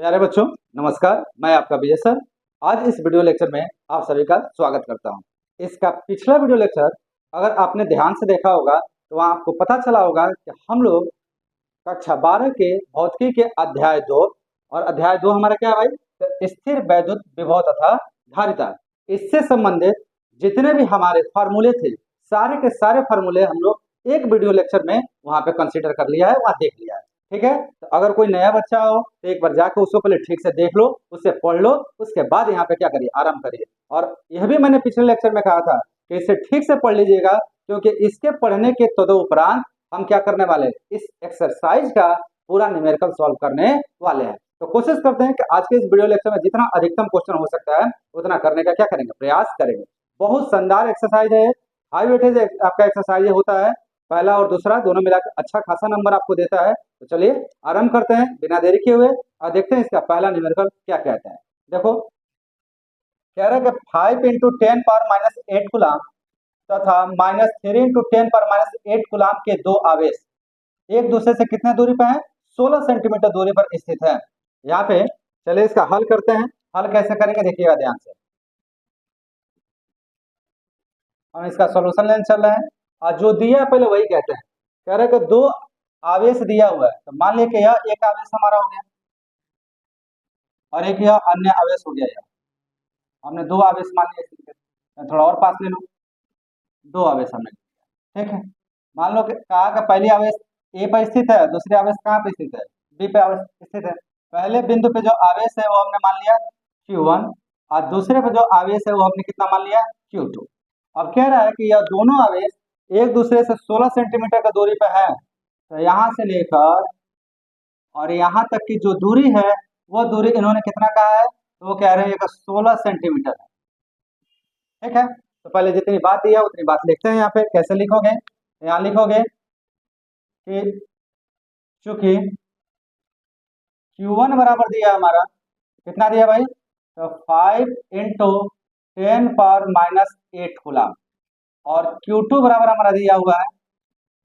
प्यारे बच्चों, नमस्कार। मैं आपका विजय सर। आज इस वीडियो लेक्चर में आप सभी का स्वागत करता हूं। इसका पिछला वीडियो लेक्चर अगर आपने ध्यान से देखा होगा तो वहां आपको पता चला होगा कि हम लोग कक्षा 12 के भौतिकी के अध्याय 2 और अध्याय 2 हमारा क्या है भाई? तो स्थिर वैद्युत विभव तथा धारिता। इससे संबंधित जितने भी हमारे फार्मूले थे, सारे के सारे फार्मूले हम लोग एक वीडियो लेक्चर में वहां पे कंसिडर कर लिया है, वहां देख लिया है। ठीक है, तो अगर कोई नया बच्चा हो तो एक बार जाकर उसको पहले ठीक से देख लो, उससे पढ़ लो, उसके बाद यहाँ पे क्या करिए, आराम करिए। और यह भी मैंने पिछले लेक्चर में कहा था कि इसे ठीक से पढ़ लीजिएगा, क्योंकि इसके पढ़ने के तदुपरांत हम क्या करने वाले हैं, इस एक्सरसाइज का पूरा न्यूमेरिकल सॉल्व करने वाले हैं। तो कोशिश करते हैं कि आज के इस वीडियो लेक्चर में जितना अधिकतम क्वेश्चन हो सकता है उतना करने का क्या करेंगे, प्रयास करेंगे। बहुत शानदार एक्सरसाइज है, हाई वेटेज आपका एक्सरसाइज होता है। पहला और दूसरा दोनों मिलाकर अच्छा खासा नंबर आपको देता है। तो चलिए आरंभ करते हैं बिना देरी किए हुए और देखते हैं इसका पहला न्यूमेरिकल क्या कहते हैं। देखो, कह रहा है कि 5 इंटू 10⁻⁸ कूलाम तथा -3 इंटू 10⁻⁸ कूलाम के दो आवेश एक दूसरे से कितने दूरी पर है, 16 सेंटीमीटर दूरी पर स्थित है। यहाँ पे चलिए इसका हल करते हैं। हल कैसे करेंगे देखिएगा ध्यान से। हम इसका सॉल्यूशन लेने चल रहे हैं और जो दिया है पहले वही कहते हैं। कह रहे हैं कि दो आवेश दिया हुआ है, तो मान लिया कि यह एक आवेश हमारा हो गया और एक यह अन्य आवेश हो गया। यह हमने दो आवेश मान लिए, मैं थोड़ा और पास ले लूं, दो आवेश हमने, ठीक है। मान लो कि कहा कि पहली आवेश ए पर स्थित है, दूसरी आवेश कहाँ पे स्थित है, बी पे आवेश स्थित है। पहले बिंदु पे जो आवेश है वो हमने मान लिया Q1 और दूसरे पे जो आवेश है वो हमने कितना मान लिया Q2। अब कह रहा है कि यह दोनों आवेश एक दूसरे से 16 सेंटीमीटर का दूरी पे है, तो यहाँ से लेकर और यहाँ तक की जो दूरी है वो दूरी इन्होंने कितना कहा है, तो वो कह रहे हैं कि 16 सेंटीमीटर है। ठीक है, तो पहले जितनी बात दिया उतनी बात लिखते हैं। यहाँ पे कैसे लिखोगे, यहाँ लिखोगे कि चूंकि Q1 बराबर दिया हमारा, कितना दिया भाई, तो 5 इंटू 10⁻⁸ कूलाम और Q2 बराबर हमारा दिया हुआ है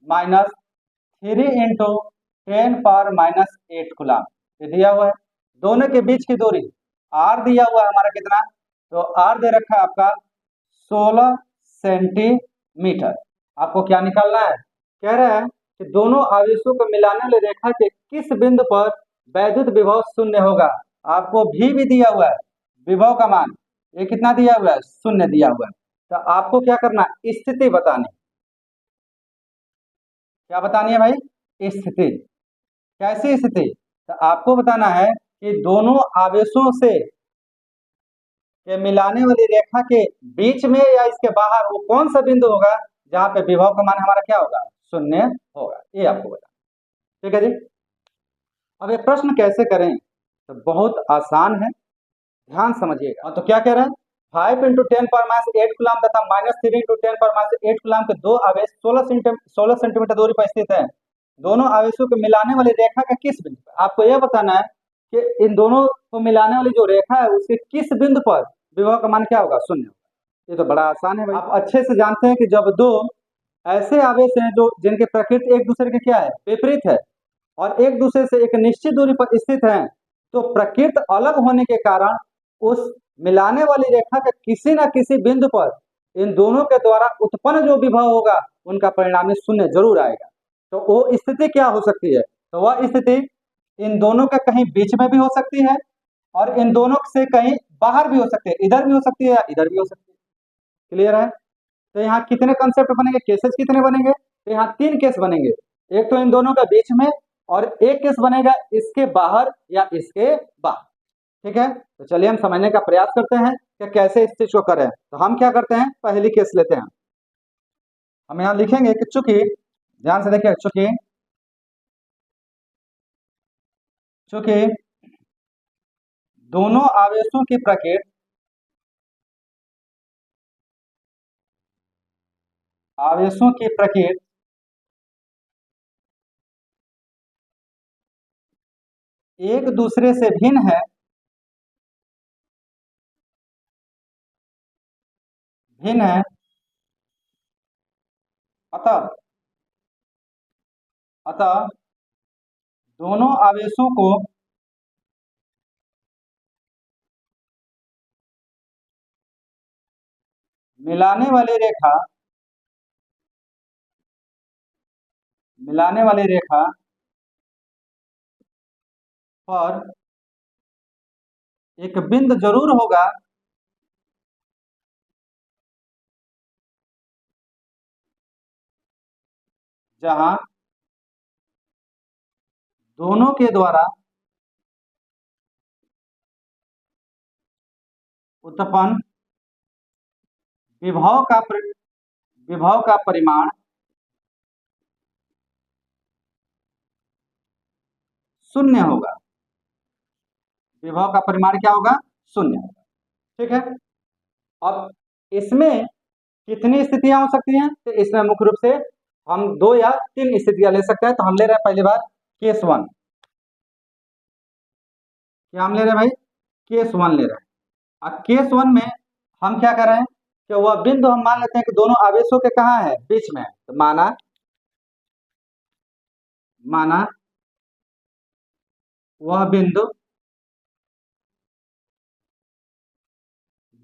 -3 इंटू 10⁻⁸ कूलाम, ये दिया हुआ है। दोनों के बीच की दूरी R दिया हुआ है हमारा कितना, तो R दे रखा है आपका 16 सेंटीमीटर। आपको क्या निकालना है, कह रहा है कि दोनों आवेशों को मिलाने वाली रेखा के किस बिंदु पर वैद्युत विभव शून्य होगा। आपको भी दिया हुआ है, विभव का मान ये कितना दिया हुआ है, शून्य दिया हुआ है। तो आपको क्या करना, स्थिति बतानी, क्या बतानी है भाई, स्थिति। कैसी स्थिति, तो आपको बताना है कि दोनों आवेशों से के मिलाने वाली रेखा के बीच में या इसके बाहर वो कौन सा बिंदु होगा जहां पे विभव का मान हमारा क्या होगा, शून्य होगा। ये आपको बताना, ठीक है जी। अब ये प्रश्न कैसे करें, तो बहुत आसान है, ध्यान समझिएगा। तो क्या कह रहा है, 5 इंटू 10⁻⁸ कूलाम तथा -3 इंटू 10⁻⁸ कूलाम के दो आवेश 16 सेंटीमीटर दूरी पर स्थित है। दोनों आवेशों को मिलाने वाली रेखा का किस बिंदु पर, आपको यह बताना है कि इन दोनों को मिलाने वाली जो रेखा है उसके किस बिंदु पर विभव का मान क्या होगा, शून्य होगा। ये तो बड़ा आसान है भाई। आप अच्छे से जानते हैं कि जब दो ऐसे आवेश हैं जो जिनके प्रकृति एक दूसरे के क्या है, विपरीत है, और एक दूसरे से एक निश्चित दूरी पर स्थित हैं, तो प्रकृति अलग होने के कारण उस मिलाने वाली रेखा के किसी न किसी बिंदु पर इन दोनों के द्वारा उत्पन्न जो विभव होगा उनका परिणामी शून्य जरूर आएगा। तो वो स्थिति क्या हो सकती है, तो वह स्थिति इन दोनों के कहीं बीच में भी हो सकती है और इन दोनों से कहीं बाहर भी हो सकती है, इधर भी हो सकती है या इधर भी हो सकती है। क्लियर है, तो यहाँ कितने कंसेप्ट बनेंगे, केसेस कितने बनेंगे, तो यहाँ 3 केस बनेंगे। एक तो इन दोनों के बीच में और एक केस बनेगा इसके बाहर या इसके बाहर। ठीक है, तो चलिए हम समझने का प्रयास करते हैं कि कैसे इस चीज को करें। तो हम क्या करते हैं, पहली केस लेते हैं। हम यहाँ लिखेंगे कि चूंकि, ध्यान से देखिए, चूंकि चूंकि दोनों आवेशों की प्रकृति आवेशों की प्रकृति एक दूसरे से भिन्न है, भिन्न है, अतः अतः दोनों आवेशों को मिलाने वाली रेखा मिलाने वाली रेखा पर एक बिंदु जरूर होगा जहां दोनों के द्वारा उत्पन्न विभव का परिमाण शून्य होगा। विभव का परिमाण क्या होगा? शून्य होगा। ठीक है। अब इसमें कितनी स्थितियां हो सकती हैं? तो इसमें मुख्य रूप से हम 2 या 3 स्थितियां ले सकते हैं। तो हम ले रहे हैं पहली बार केस 1। क्या हम ले रहे हैं भाई? केस 1 ले रहे हैं। अब केस 1 में हम क्या कर रहे हैं कि वह बिंदु हम मान लेते हैं कि दोनों आवेशों के कहाँ है? बीच में। तो माना वह बिंदु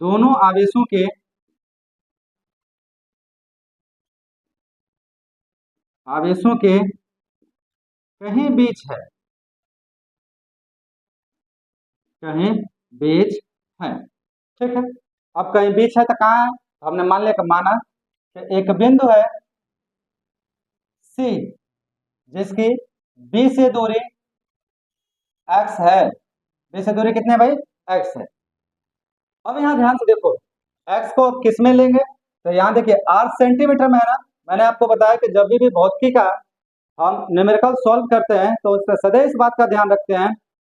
दोनों आवेशों के कहीं बीच है, कहीं बीच है। ठीक है। अब कहीं बीच है तो कहाँ है? तो हमने माना कि एक बिंदु है सी, जिसकी बी से दूरी x है। बी से दूरी कितनी है भाई? x है। अब यहाँ ध्यान से देखो, x को किस में लेंगे? तो यहाँ देखिए r सेंटीमीटर में है ना। मैंने आपको बताया कि जब भी भौतिकी का हम न्यूमेरिकल सॉल्व करते हैं तो उसमें सदैव इस बात का ध्यान रखते हैं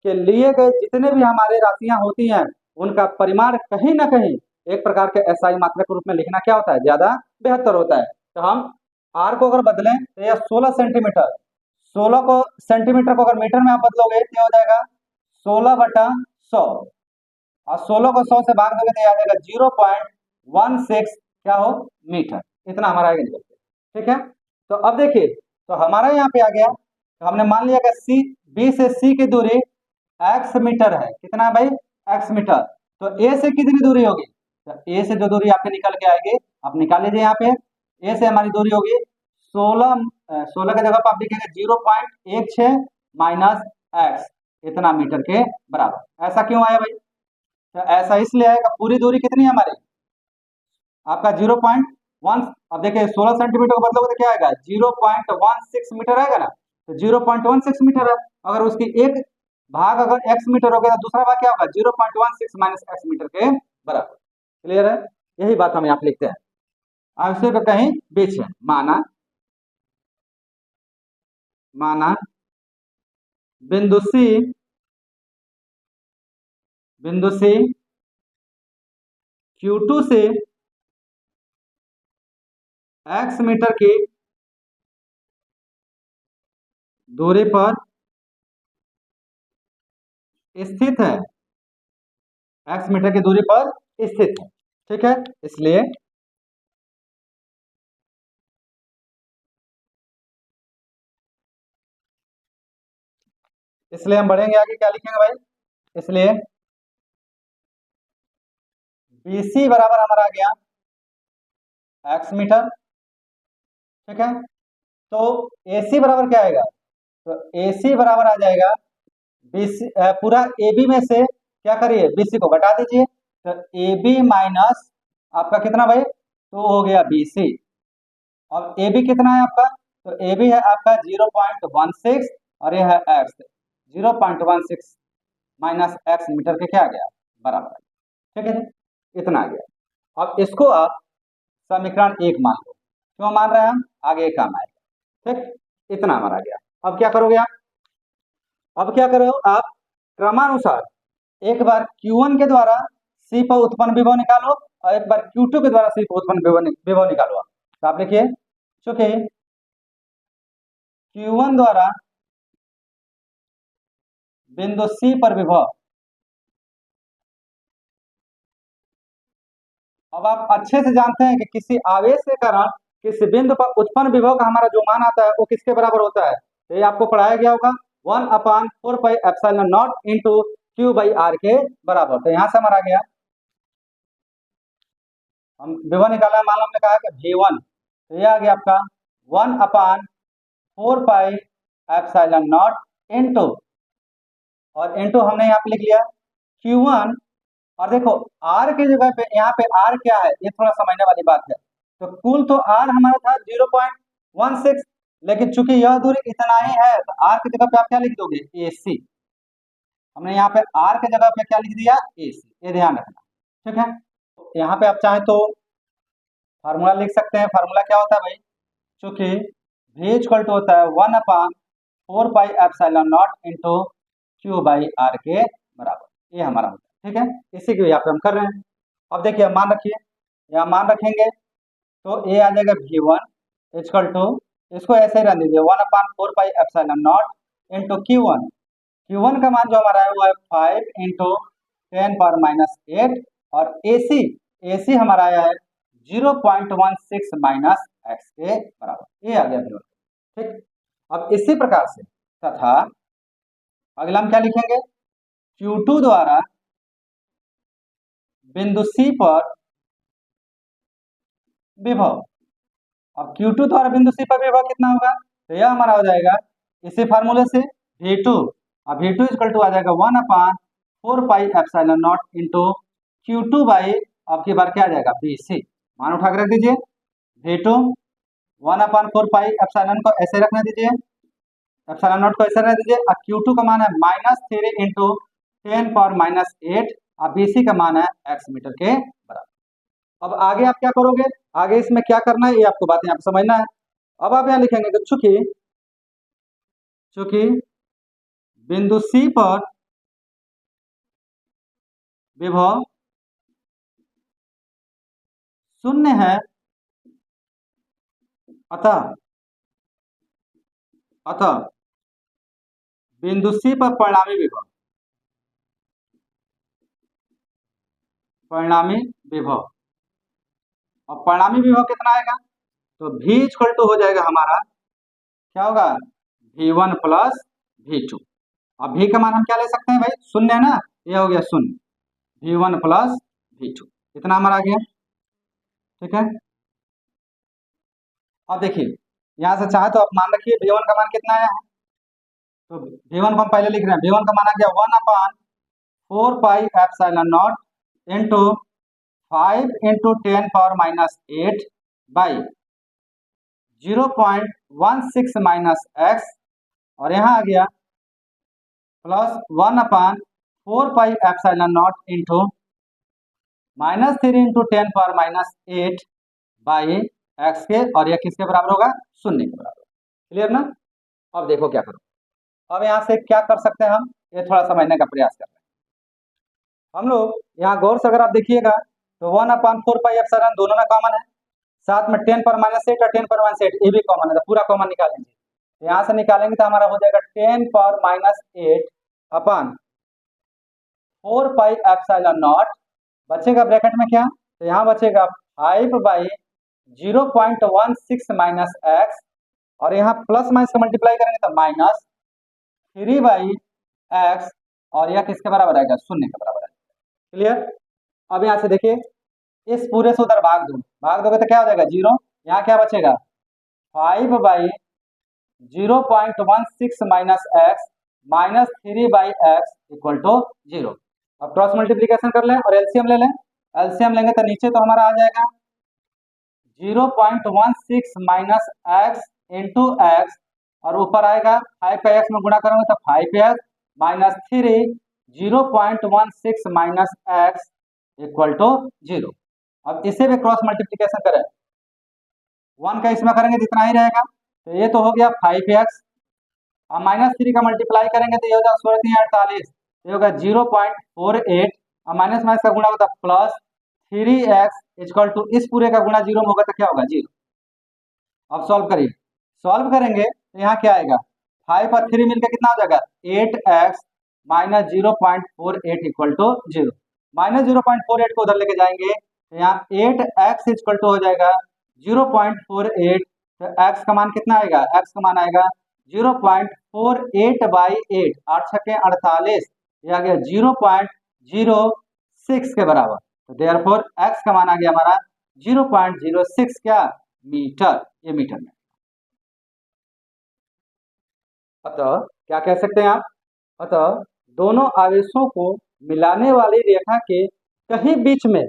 कि लिए गए जितने भी हमारे राशियां होती हैं उनका परिमाण कहीं ना कहीं एक प्रकार के एसआई मात्रा के रूप में लिखना क्या होता है? ज्यादा बेहतर होता है। तो हम आर को अगर बदलें तो यह 16 सेंटीमीटर, 16 को सेंटीमीटर को अगर मीटर में आप बदलोगे तो हो जाएगा 16/100, और 16 को 100 से भाग दोगे तो आ जाएगा 0.16 क्या हो? मीटर। इतना हमारा आएगा निकल के। ठीक है। तो अब देखिए, तो हमारा यहाँ पे आ गया। तो हमने मान लिया कि सी, बी से सी की दूरी x मीटर है। कितना है भाई? x metre. तो ए से कितनी दूरी होगी? तो ए से जो दूरी आपके निकल के आएगी, आप निकाल लीजिए। यहाँ पे ए से हमारी दूरी होगी 16 की जगह पर आप लिखेंगे 0.16 माइनस एक्स, इतना मीटर के बराबर। ऐसा क्यों आया भाई? तो ऐसा इसलिए आएगा, पूरी दूरी कितनी है हमारी? आपका 0.1। अब देखिए 16 सेंटीमीटर को बदलोगे तो क्या आएगा? 0.16 मीटर आएगा ना। तो 0.16 मीटर है। अगर उसकी एक भाग अगर x मीटर हो गया तो दूसरा भाग क्या होगा? 0.16 माइनस x मीटर के बराबर। क्लियर है? यही बात हम यहाँ पे लिखते हैं। आवश्यक कहीं बीच है। माना बिंदु सी Q2 से x मीटर की दूरी पर स्थित है, x मीटर की दूरी पर स्थित है। ठीक है। इसलिए हम बढ़ेंगे आगे, क्या लिखेंगे भाई? इसलिए BC बराबर हमारा आ गया x मीटर। ठीक है। तो AC बराबर क्या आएगा? तो AC बराबर आ जाएगा BC, पूरा AB में से क्या करिए? BC को घटा दीजिए। तो AB माइनस आपका कितना भाई? तो हो गया BC। अब AB कितना है आपका? तो AB है आपका 0.16 और यह है x। 0.16 माइनस x मीटर के क्या आ गया? बराबर। ठीक है जी, इतना आ गया। अब इसको आप समीकरण 1 मान लो। क्यों मान रहे हैं हम? आगे काम आएगा। ठीक, इतना हमारा आ गया। अब क्या करोगे आप? अब क्या करो आप? क्रमानुसार एक बार Q1 के द्वारा C पर उत्पन्न विभव निकालो और एक बार Q2 के द्वारा C पर उत्पन्न विभव निकालो। तो आप लिखिए, चूंकि Q1 द्वारा बिंदु C पर विभव, अब आप अच्छे से जानते हैं कि किसी आवेश के कारण किसी बिंदु पर उत्पन्न विभव का हमारा जो मान आता है वो किसके बराबर होता है? तो ये आपको पढ़ाया गया होगा 1/4πε0 इंटू Q/R के बराबर। तो यहां से हमारा आ गया हम V1 निकाला, मान लो हमने कहा कि V1, तो ये आ गया आपका 1/4πε0 इंटू, और इंटू हमने यहाँ पे लिख लिया Q1, और देखो R के जगह पे यहाँ पे R क्या है ये थोड़ा समझने वाली बात है। तो कुल तो R हमारा था 0.16, लेकिन चूंकि यह दूरी इतना ही है तो R की जगह पे आप क्या लिख दोगे, AC। हमने यहाँ पे R के जगह पे क्या लिख दिया, AC, ये ध्यान रखना, ठीक है। यहाँ पे आप चाहे तो फार्मूला लिख सकते हैं। फार्मूला क्या होता है भाई, चूंकि V इक्वल टू होता है 1/4πε0 इंटू Q/R के बराबर, ये हमारा होता है, ठीक है। इसी को यहाँ पे हम कर रहे हैं। अब देखिए मान रखिए, यहाँ मान रखेंगे तो ये आ जाएगा V1 इक्वल टू, इसको ऐसे ही रख दीजिए 1/4πε0 इंटू Q1 का मान जो हमारा है वो है 5 इंटू 10⁻⁸, और AC हमारा आया है 0.16 माइनस x के बराबर, ये आ गया V1, ठीक। अब इसी प्रकार से तथा अगला हम क्या लिखेंगे, Q2 द्वारा बिंदु C पर विभव। अब Q2 द्वारा बिंदु C पर विभव कितना होगा, तो यह हमारा हो जाएगा इसी फार्मूले से V2, अब V2 इक्वल टू आ जाएगा 1/4πε0 इंटू Q2 बाई, अब की बार क्या आ जाएगा BC, मान उठा के रख दीजिए। V2 1/4πε को ऐसे रखने दीजिए, ε0 को ऐसे रख दीजिए, और Q2 का मान है -3 इंटू 10⁻⁸, और BC का मान है x मीटर के बराबर। अब आगे आप क्या करोगे, आगे इसमें क्या करना है ये आपको बात यहाँ पे समझना है। अब आप यहाँ लिखेंगे कि चूंकि बिंदु C पर विभव शून्य है, अतः बिंदु C पर परिणामी विभव, और परिणामी विभव कितना आएगा, तो V इक्वल टू हो जाएगा हमारा, क्या होगा, V1 प्लस V2। अब V का मान हम क्या ले सकते हैं भाई, शून्य है ना, ये हो गया शून्य, V1 प्लस V2, इतना हमारा आ गया, ठीक है। अब देखिए यहाँ से चाहे तो आप मान रखिए V1 का मान कितना आया है, तो V1 को हम पहले लिख रहे हैं, V1 का मान आ गया 1/4πε0 into 5 into 10⁻⁸ by 0.16 minus x, और यहाँ आ गया plus 1/4πε0 into -3 into 10⁻⁸ by x के, और यह किसके बराबर होगा, शून्य के बराबर। क्लियर ना। अब देखो क्या करो, अब यहाँ से क्या कर सकते हैं हम, ये थोड़ा समझने का प्रयास कर रहे हैं हम लोग। यहाँ गौर से अगर आप देखिएगा तो 1/4πε दोनों में कॉमन है, साथ में 10⁻⁸ और 10⁻⁸ ये भी कॉमन है, तो पूरा कॉमन निकालेंगे, यहाँ से निकालेंगे तो हमारा हो जाएगा 10⁻⁸ अपन 4πε0, बचेगा ब्रैकेट में क्या, तो यहाँ बचेगा 5/0.16 माइनस x, और यहाँ प्लस माइनस का मल्टीप्लाई करेंगे तो -3/x, और यह किसके बराबर आएगा, शून्य के बराबर आएगा। क्लियर। अब यहाँ से देखिए इस पूरे से उधर भाग दोगे तो क्या हो जाएगा 0, यहाँ क्या बचेगा 5/0.16 minus x minus 3/x equal to 0। अब क्रॉस मल्टीप्लीकेशन कर लें और एलसीएम ले लें, एलसीएम लेंगे तो नीचे तो हमारा आ जाएगा 0.16 माइनस x इंटू एक्स, और ऊपर आएगा 5 पे x में गुणा करोगे तो 5x minus 3 0.16 minus x equal to 0। अब इसे भी क्रॉस मल्टीप्लीकेशन करें, 1 का इसमें करेंगे जितना ही रहेगा, तो ये तो हो गया 5x, अब -3 का मल्टीप्लाई करेंगे तो ये हो जाएगा 16×48, ये होगा 0.48, और माइनस माइनस का गुणा होता है प्लस 3x इक्वल टू, इस पूरे का गुणा 0 में होगा तो क्या होगा 0। अब सॉल्व करिए, सॉल्व करेंगे तो यहाँ क्या आएगा, 5 और 3 मिलकर कितना हो जाएगा 8x माइनस 0.48 इक्वल टू 0, -0.48 को उधर लेके जाएंगे तो यहाँ 8x इक्वल टू हो जाएगा 0.48, तो x का मान कितना आएगा, x का मान आएगा 0.48/8, 8 छक्के 48, ये आ गया 0.06 के बराबर। तो देयरफॉर x का मान आ गया हमारा 0.06 क्या मीटर, ये मीटर में। अतः क्या कह सकते हैं आप, अतः दोनों आवेशों को मिलाने वाली रेखा के कहीं बीच में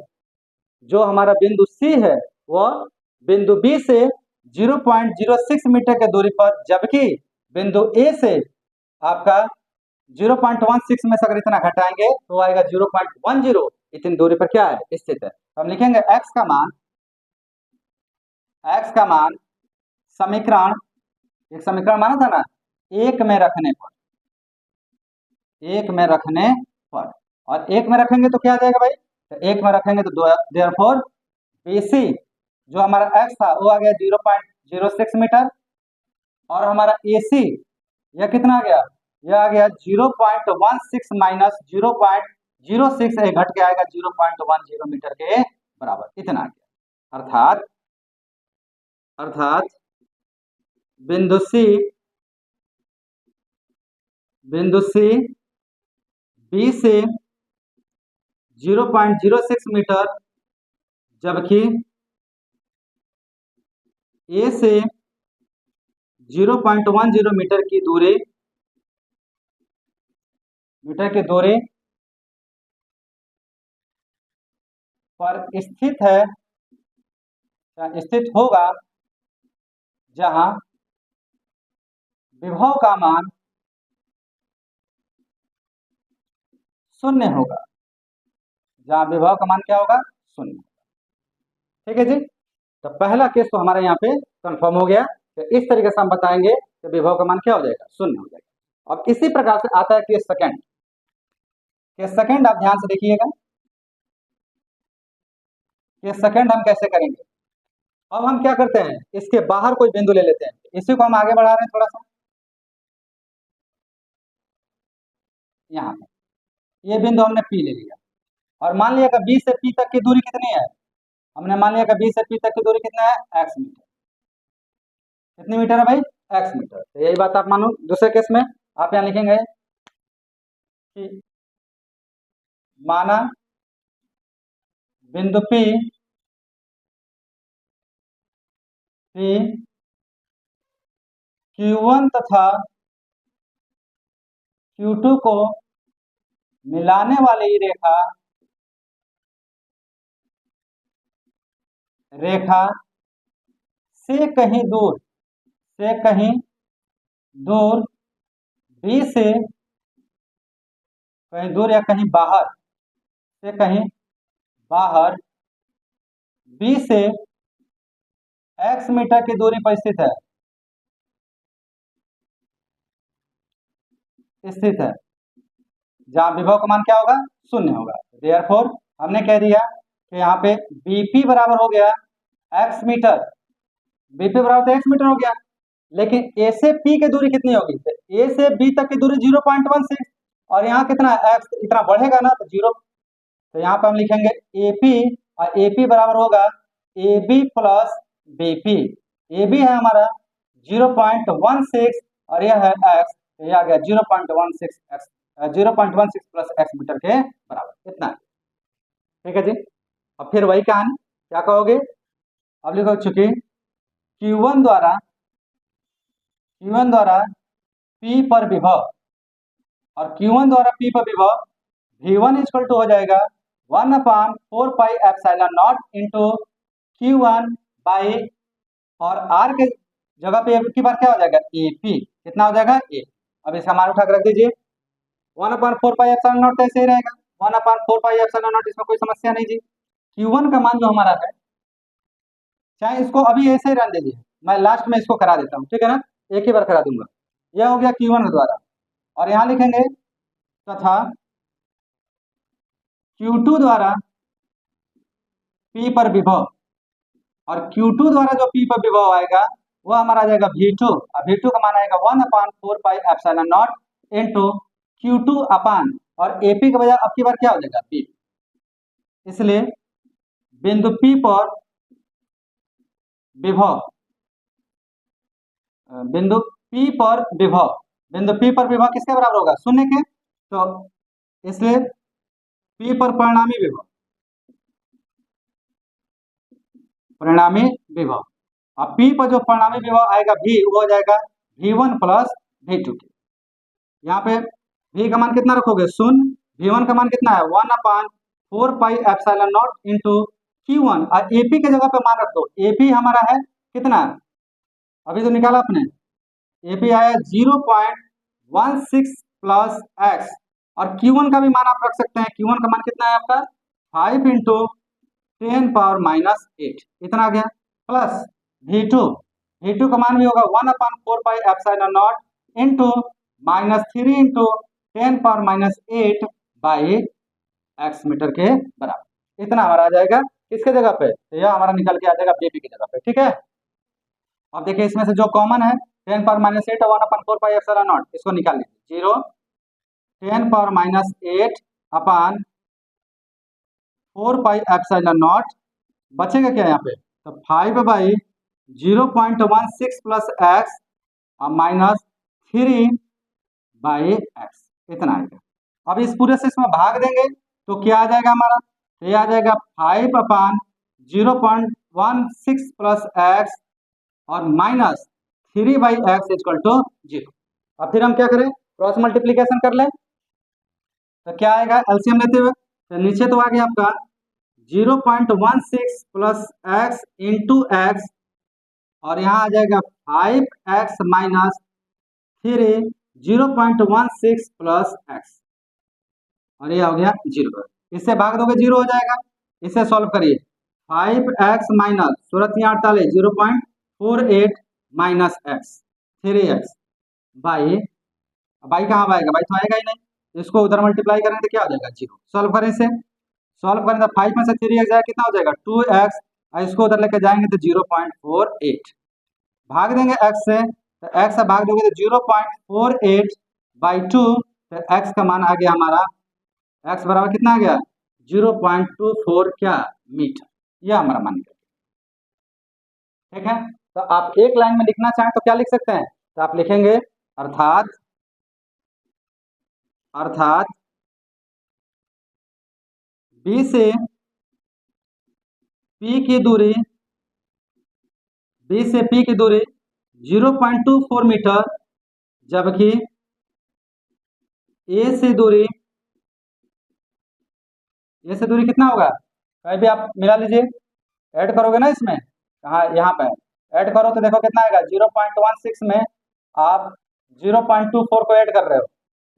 जो हमारा बिंदु C है वह बिंदु B से 0.06 मीटर के दूरी पर, जबकि बिंदु A से आपका 0.16 में से अगर इतना घटाएंगे तो आएगा 0.10, इतनी दूरी पर क्या है स्थित है। हम लिखेंगे x का मान समीकरण, एक समीकरण माना था ना, एक में रखने पर, और एक में रखेंगे तो क्या आ जाएगा भाई, तो एक में रखेंगे तो देयरफॉर BC जो हमारा x था वो आ गया 0.06 मीटर, और हमारा AC यह कितना आ गया, यह आ गया 0.16 माइनस 0.06, घट के आएगा 0.10 मीटर के बराबर, इतना आ गया। अर्थात बिंदु C B से 0.06 मीटर, जबकि A से 0.10 मीटर की दूरी पर स्थित होगा, जहां विभव का मान 0 होगा, जहां विभव का मान क्या होगा 0। ठीक है जी, तो पहला केस तो हमारे यहाँ पे कंफर्म हो गया। तो इस तरीके से हम बताएंगे कि विभव का मान क्या हो जाएगा 0 हो जाएगा। अब इसी प्रकार से आता है केस सेकंड, आप ध्यान से देखिएगा केस सेकंड हम कैसे करेंगे। अब हम क्या करते हैं, इसके बाहर कोई बिंदु ले लेते हैं, इसी को हम आगे बढ़ा रहे हैं थोड़ा सा। यहाँ पे ये बिंदु हमने P ले लिया, और मान लिया कि B से P तक की दूरी कितनी है, हमने मान लिया कि B से P तक की दूरी कितना है x मीटर। कितनी मीटर है भाई, x मीटर। तो यही बात आप मानो दूसरे केस में आप यहाँ लिखेंगे कि माना बिंदु P Q1 तथा Q2 को मिलाने वाली रेखा से कहीं दूर B से कहीं दूर या कहीं बाहर B से x मीटर की दूरी पर स्थित है, जहां विभव का मान क्या होगा 0 होगा। देयरफॉर हमने कह दिया कि यहाँ पे BP बराबर हो गया x मीटर, BP बराबर तो x मीटर हो गया, लेकिन A से P की दूरी कितनी होगी, तो A से B तक की दूरी 0.16, और यहाँ कितना x इतना बढ़ेगा ना तो 0, तो यहाँ पे हम लिखेंगे AP, और AP बराबर होगा AB प्लस BP। AB है हमारा 0.16 और यह है x, तो यह आ गया 0.16 प्लस x मीटर के बराबर, इतना। ठीक है जी, अब फिर वही कहानी क्या कहोगे, अब लिखो चूंकि Q1 द्वारा P पर विभव, और Q1 द्वारा P पर विभव V1 इक्वल टू हो जाएगा 1/4 pi epsilon naught into Q1 by, और R के जगह पे की बार क्या हो जाएगा AP, कितना हो जाएगा A। अब इसका मान उठा कर रख दीजिए, 1/4 पाई एप्सिलॉन नॉट ऐसे ही रहेगा, 1/4 पाई एप्सिलॉन नॉट, इसमें कोई समस्या नहीं जी। Q1 का मान जो हमारा है, चाहे इसको अभी ऐसे ही रहने दीजिए, मैं लास्ट में इसको करा देता हूँ, ठीक है ना, एक ही बार करा दूंगा। यह हो गया Q1 द्वारा, और यहाँ लिखेंगे तथा Q2 द्वारा P पर विभव, और Q2 द्वारा जो P पर विभव आएगा वो हमारा आ जाएगा V2, और V2 का मान आएगा 1/4 pi epsilon not into Q2 अपान, और AP के बजाय अब की बार क्या हो जाएगा P। इसलिए बिंदु P पर विभव, बिंदु P पर विभव किसके बराबर होगा 0 के, तो इसलिए P पर परिणामी विभव परिणामी विभव। अब P पर जो परिणामी विभव आएगा V, वो हो जाएगा V1 प्लस V2। यहाँ पे V का मान कितना रखोगे? 0। V1 का मान कितना है? 1/4 pi epsilon naught into Q1। और AP के जगह पे मान रख दो। AP हमारा है कितना? अभी तो निकाला अपने। AP आया 0.16 प्लस एक्स। और Q1 का भी मान आप रख सकते हैं। Q1 का मान कितना है आपका? 5 इंटू 10⁻8 इतना आ गया। प्लस V2 का मान भी होगा 1/4 pi epsilon naught into -3 into 10⁻8 by x metre के बराबर। इतना हमारा आ जाएगा किसके जगह पे? तो यह हमारा निकल के आ जाएगा BP की जगह पे। ठीक है, अब देखिए इसमें से जो कॉमन है 10⁻8 और 1/4 पाई एप्सिलॉन नॉट, इसको निकाल लीजिए। 0 10⁻8 अपान 4 पाई एप्सिलॉन नॉट, बचेगा क्या यहाँ पे? तो 5/0.16 प्लस एक्स -3 बाई एक्स, इतना आएगा। अब इस पूरे से इसमें भाग देंगे तो क्या आ जाएगा हमारा? तो ये आ जाएगा 5/0.16 प्लस एक्स और -3 बाई एक्स इक्वल टू 0। अब फिर हम क्या करें? क्रॉस मल्टीप्लीकेशन कर लें तो क्या आएगा एलसीएम लेते हुए? तो नीचे तो आ गया आपका 0.16 प्लस एक्स इंटू एक्स और यहाँ आ जाएगा 5x माइनस 3 0.16 प्लस एक्स और ये हो गया 0। इससे भाग दोगे 0 हो जाएगा। इसे सॉल्व करिए। 5x minus 1648 0.48 minus x 3x by कहाँ आएगा? बाई तो आएगा ही नहीं। इसको उधर मल्टीप्लाई करेंगे तो क्या हो जाएगा? 0। सॉल्व करें इसे, सॉल्व करें तो 5 में से 3x जाएगा कितना हो जाएगा? 2x। और इसको उधर लेके जाएंगे तो 0.48। भाग देंगे x से तो x से भाग दोगे तो 0.48 बाई 2। तो x का मान आ गया हमारा, x बराबर कितना आ गया? 0.24 क्या मीटर। यह हमारा मान गया। ठीक है, तो आप एक लाइन में लिखना चाहें तो क्या लिख सकते हैं? तो आप लिखेंगे अर्थात B से P की दूरी 0.24 मीटर, जबकि ए से दूरी कितना होगा? कहीं भी आप मिला लीजिए, ऐड करोगे ना इसमें, कहाँ? यहाँ पे ऐड करो तो देखो कितना आएगा? 0.16 में आप 0.24 को ऐड कर रहे हो,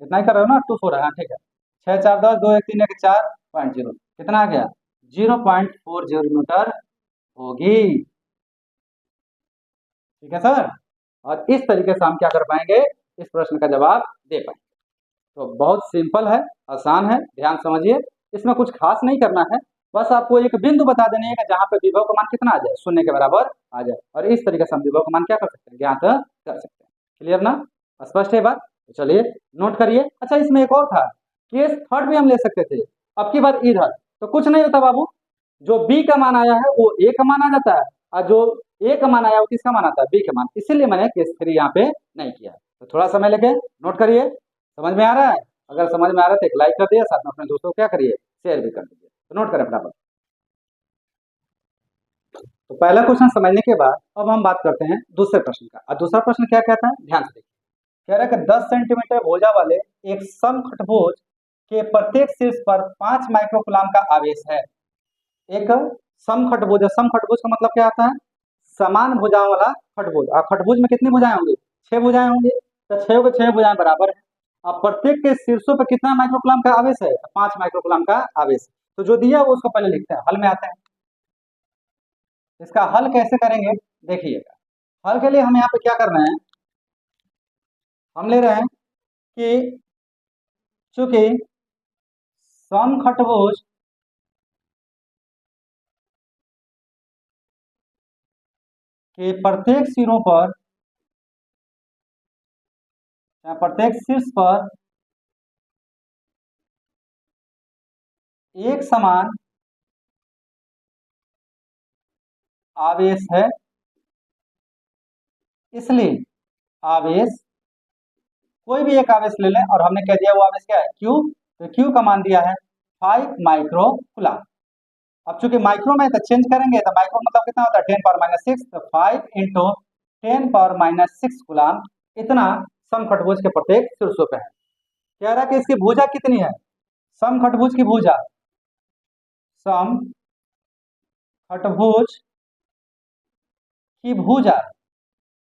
इतना ही कर रहे हो ना? 24 है, हाँ ठीक है। 6 4 10 2 1 3 1 4.0 कितना आ गया? 0.40 मीटर होगी। ठीक है सर, और इस तरीके से हम क्या कर पाएंगे? इस प्रश्न का जवाब दे पाएंगे। तो बहुत सिंपल है, आसान है, ध्यान समझिए। इसमें कुछ खास नहीं करना है, बस आपको एक बिंदु बता देनी है कि जहां पे विभव का मान कितना आ जाए? 0 के बराबर आ जाए। और इस तरीके से हम विभव का मान क्या कर सकते हैं? ज्ञात कर सकते हैं। क्लियर ना? स्पष्ट है बात? तो चलिए नोट करिए। अच्छा, इसमें एक और था, केस थर्ड भी हम ले सकते थे। अब की बार इधर तो कुछ नहीं होता बाबू, जो बी का मान आया है वो ए का मान आ जाता है, और जो ए का मान आया वो किसका मान आता है? बी का मान। इसीलिए मैंने केस 3 यहाँ पे नहीं किया। तो थोड़ा समय लेके नोट करिए। समझ में आ रहा है? अगर समझ में आ रहा है तो एक लाइक कर दिया, साथ में अपने दोस्तों को क्या करिए? शेयर भी कर दीजिए। तो नोट करें फटाफट। तो पहला क्वेश्चन समझने के बाद अब हम बात करते हैं दूसरे प्रश्न का। और दूसरा प्रश्न क्या कहता है? ध्यान से देखिए। कह रहा है कि 10 सेंटीमीटर भुजा वाले एक समखटभुज के प्रत्येक शीर्ष पर 5 माइक्रोकुलाम का आवेश है। एक समखटभुज, समखटभुज का मतलब क्या आता है? समान भुजाओं वाला खटभुज। और खटभुज में कितनी भुजाएं होंगी? 6 भुजाएं होंगी। तो 6 के 6 भुजाएं बराबर है। अब प्रत्येक के शीर्षों पर कितना माइक्रोकुलाम का आवेश है? 5 माइक्रोकुलाम का आवेश। तो जो दिया वो उसको पहले लिखते हैं, हल में आते हैं। इसका हल कैसे करेंगे देखिएगा। हल के लिए हम यहाँ पे क्या कर रहे हैं? हम ले रहे हैं कि चूंकि समखटभुज के प्रत्येक सिरों पर, प्रत्येक शीर्ष पर एक समान आवेश है, इसलिए आवेश, कोई भी एक आवेश ले लें और हमने कह दिया वो आवेश क्या है? Q। तो Q का मान दिया है 5 माइक्रोकुलाम। अब चूंकि माइक्रो में तो चेंज करेंगे तो माइक्रो मतलब कितना होता है 10⁻⁶, तो 5 इंटू 10⁻⁶ गुलाम इतना समखटभुज के प्रत्येक शीर्षों पे है। कह रहा है कि इसकी भुजा कितनी है, समखटभुज की भुजा, समखटभुज की भुजा।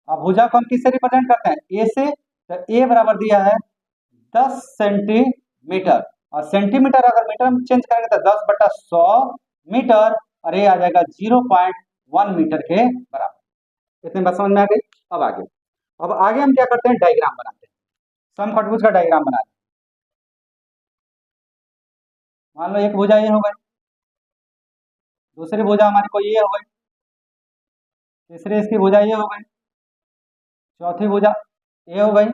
अब भुजा को हम किससे रिप्रेजेंट करते हैं, ए से, तो ए बराबर दिया है 10 सेंटीमीटर, और सेंटीमीटर अगर मीटर में चेंज करेंगे तो 10/100 मीटर, और ये आ जाएगा 0.1 मीटर के बराबर। इतनी बात समझ में आ गई। अब आगे हम क्या करते हैं, डायग्राम बनाते हैं, समखटभुज का डायग्राम बनाते हैं। मान लो एक भुजा ये हो गई, दूसरी भुजा हमारी को ये हो गई, तीसरी इसकी भुजा ये हो गई, चौथी भुजा ये हो गई,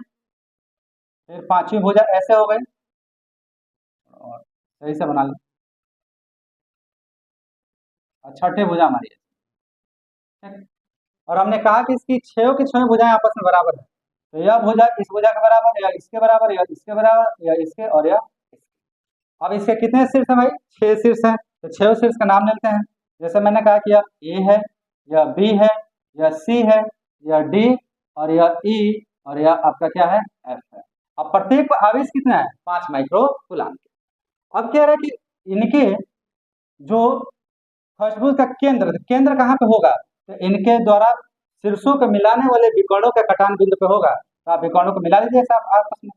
फिर पांचवी भुजा ऐसे हो गई, और सही से बना लो, और छठी भुजा हमारी है, ठीक। और हमने कहा कि इसकी छह की छह भुजाएं आपस में बराबर है, तो यह भुजा इस भुजा के बराबर, या इसके बराबर, या इसके बराबर, या इसके, और या इसके। अब इसके कितने शीर्ष हैं भाई, 6 शीर्ष हैं, तो 6 शीर्ष का नाम लेते हैं। जैसे मैंने कहा कि यह ए है, यह बी है, यह सी है, यह डी, और यह ई, और यह आपका क्या है, एफ है। अब प्रत्येक आवेश कितना है, 5 माइक्रो कूलाम। अब कह रहा है कि इनके जो खरबूज का केंद्र कहाँ पे होगा, तो इनके द्वारा शीर्षों को मिलाने वाले विकर्णों के कटान बिंदु पे होगा। तो आप विकर्णों को मिला लीजिए साहब आपस में।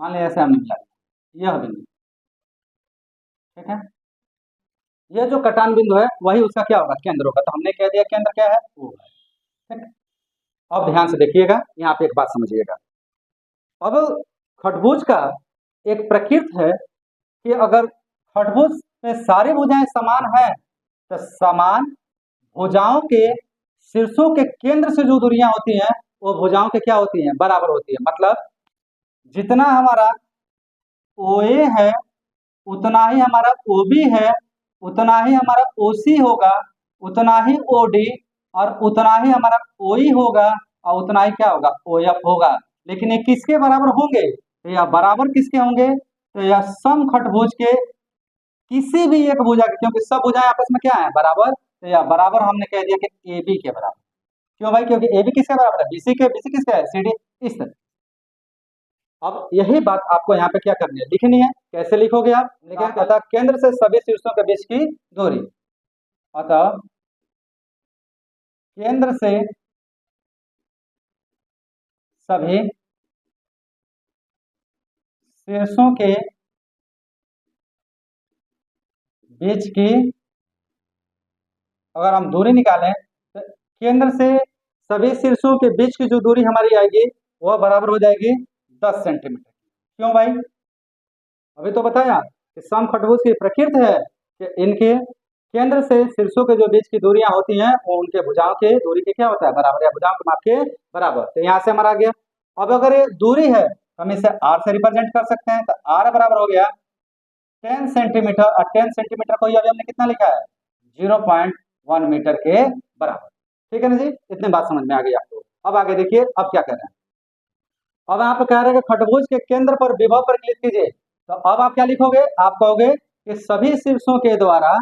मान लीजिए ऐसे हमने मिला लिया, यह बिंदु, ठीक है। यह जो कटान बिंदु है वही उसका क्या होगा, केंद्र होगा। तो हमने कह दिया केंद्र क्या है, वो है, ठीक। अब ध्यान से देखिएगा, यहाँ पे एक बात समझिएगा। अब खटभुज का एक प्रकृति है कि अगर खटभुज में सारी भुजाएं समान है, तो समान भुजाओं के शीर्षों के केंद्र से जो दूरियां होती हैं वो भुजाओं के क्या होती हैं, बराबर होती है। मतलब जितना हमारा OA है उतना ही हमारा OB है, उतना ही हमारा OC होगा, उतना ही OD, और उतना ही हमारा OE होगा, और उतना ही क्या होगा, OF होगा। लेकिन ये किसके बराबर होंगे, तो यह बराबर किसके होंगे, तो यह समखटभुज के किसी भी एक भुजा के, क्योंकि सब भुजाएं आपस में क्या है, बराबर, तो यह बराबर हमने कह दिया कि AB के बराबर। क्यों भाई, क्योंकि AB किसके बराबर है, BC के, BC किसका है, CD, इस तरह। अब यही बात आपको यहाँ पे क्या करनी है, लिखनी है। कैसे लिखोगे आप, लिखेंगे अतः केंद्र से सभी शीर्षों के बीच की दूरी, अतः केंद्र से सभी शीर्षों के बीच की, अगर हम दूरी निकालें तो केंद्र से सभी शीर्षों के बीच की जो दूरी हमारी आएगी वह बराबर हो जाएगी 10 सेंटीमीटर। क्यों भाई, अभी तो बताया कि समखटभुज की प्रकृति है कि इनके केंद्र से शीर्षों के जो बीच की दूरियां होती हैं वो उनके भुजाओं के दूरी के क्या होता है, बराबर, या भुजाओं के माप के बराबर। तो यहाँ से हमारा आ गया। अब अगर ये दूरी है तो हम इसे R से रिप्रेजेंट कर सकते हैं, तो R बराबर हो गया 10 सेंटीमीटर, और 10 सेंटीमीटर को अभी हमने कितना लिखा है, 0.1 मीटर के बराबर। ठीक है ना जी, इतनी बात समझ में आ गई आपको। अब आगे देखिए, अब क्या कर रहे हैं, अब यहाँ पे कह रहे हैं कि खटभुज के केंद्र पर विभव पर क्लिक कीजिए। तो अब आप क्या लिखोगे, आप कहोगे कि सभी शीर्षों के द्वारा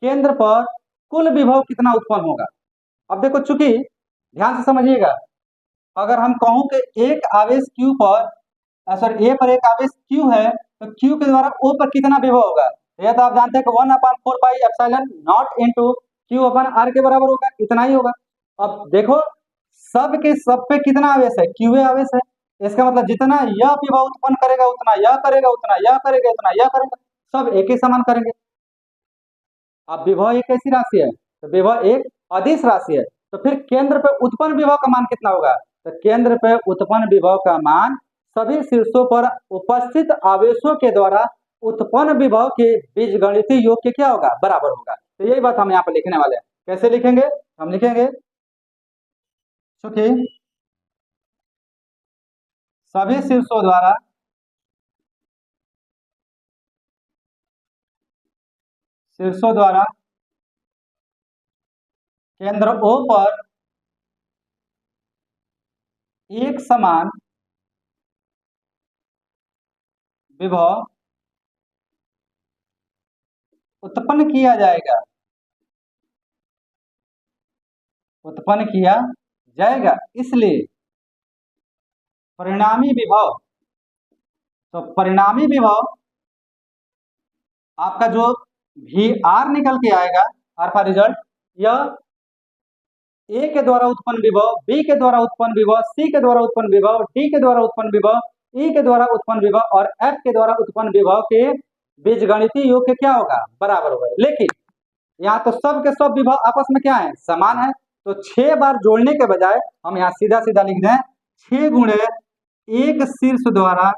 केंद्र पर कुल विभव कितना उत्पन्न होगा। अब देखो, चूंकि ध्यान से समझिएगा, अगर हम कहूं कि एक आवेश Q पर, सॉरी A पर एक आवेश Q है, तो Q के द्वारा O पर कितना विभव होगा, तो यह तो आप जानते हैं कि 1/4πε0 इंटू Q/R के बराबर होगा, इतना ही होगा। अब देखो, सब के सब पे कितना आवेश है, QA आवेश है। इसका मतलब जितना यह विभव उत्पन्न करेगा उतना यह करेगा, उतना यह करेगा, उतना यह करेगा, सब एक ही समान करेंगे। अब विभव एक ऐसी राशि है, तो विभव एक अदिश राशि है, तो फिर केंद्र पे उत्पन्न विभव का मान कितना होगा, तो केंद्र पे उत्पन्न विभव का मान सभी शीर्षों पर उपस्थित आवेशों के द्वारा उत्पन्न विभव के बीजगणितीय योग के क्या होगा, बराबर होगा। तो यही बात हम यहाँ पर लिखने वाले हैं। कैसे लिखेंगे, हम लिखेंगे चूंकि सभी शीर्षों द्वारा केंद्र O पर एक समान विभव उत्पन्न किया जाएगा, उत्पन्न किया जाएगा। इसलिए परिणामी विभव, तो परिणामी विभव आपका जो वी आर निकल के आएगा, आर का रिजल्ट, यह ए के द्वारा उत्पन्न विभव, बी के द्वारा उत्पन्न विभव, सी के द्वारा उत्पन्न विभव, डी के द्वारा उत्पन्न विभव, ई के द्वारा उत्पन्न विभव और एफ के द्वारा उत्पन्न विभव के बीजगणितीय योग के क्या होगा, बराबर होगा। लेकिन यहाँ तो सब के सब विभव आपस में क्या है, समान है। तो 6 बार जोड़ने के बजाय हम यहाँ सीधा सीधा लिख दें 6 गुणे एक शीर्ष द्वारा,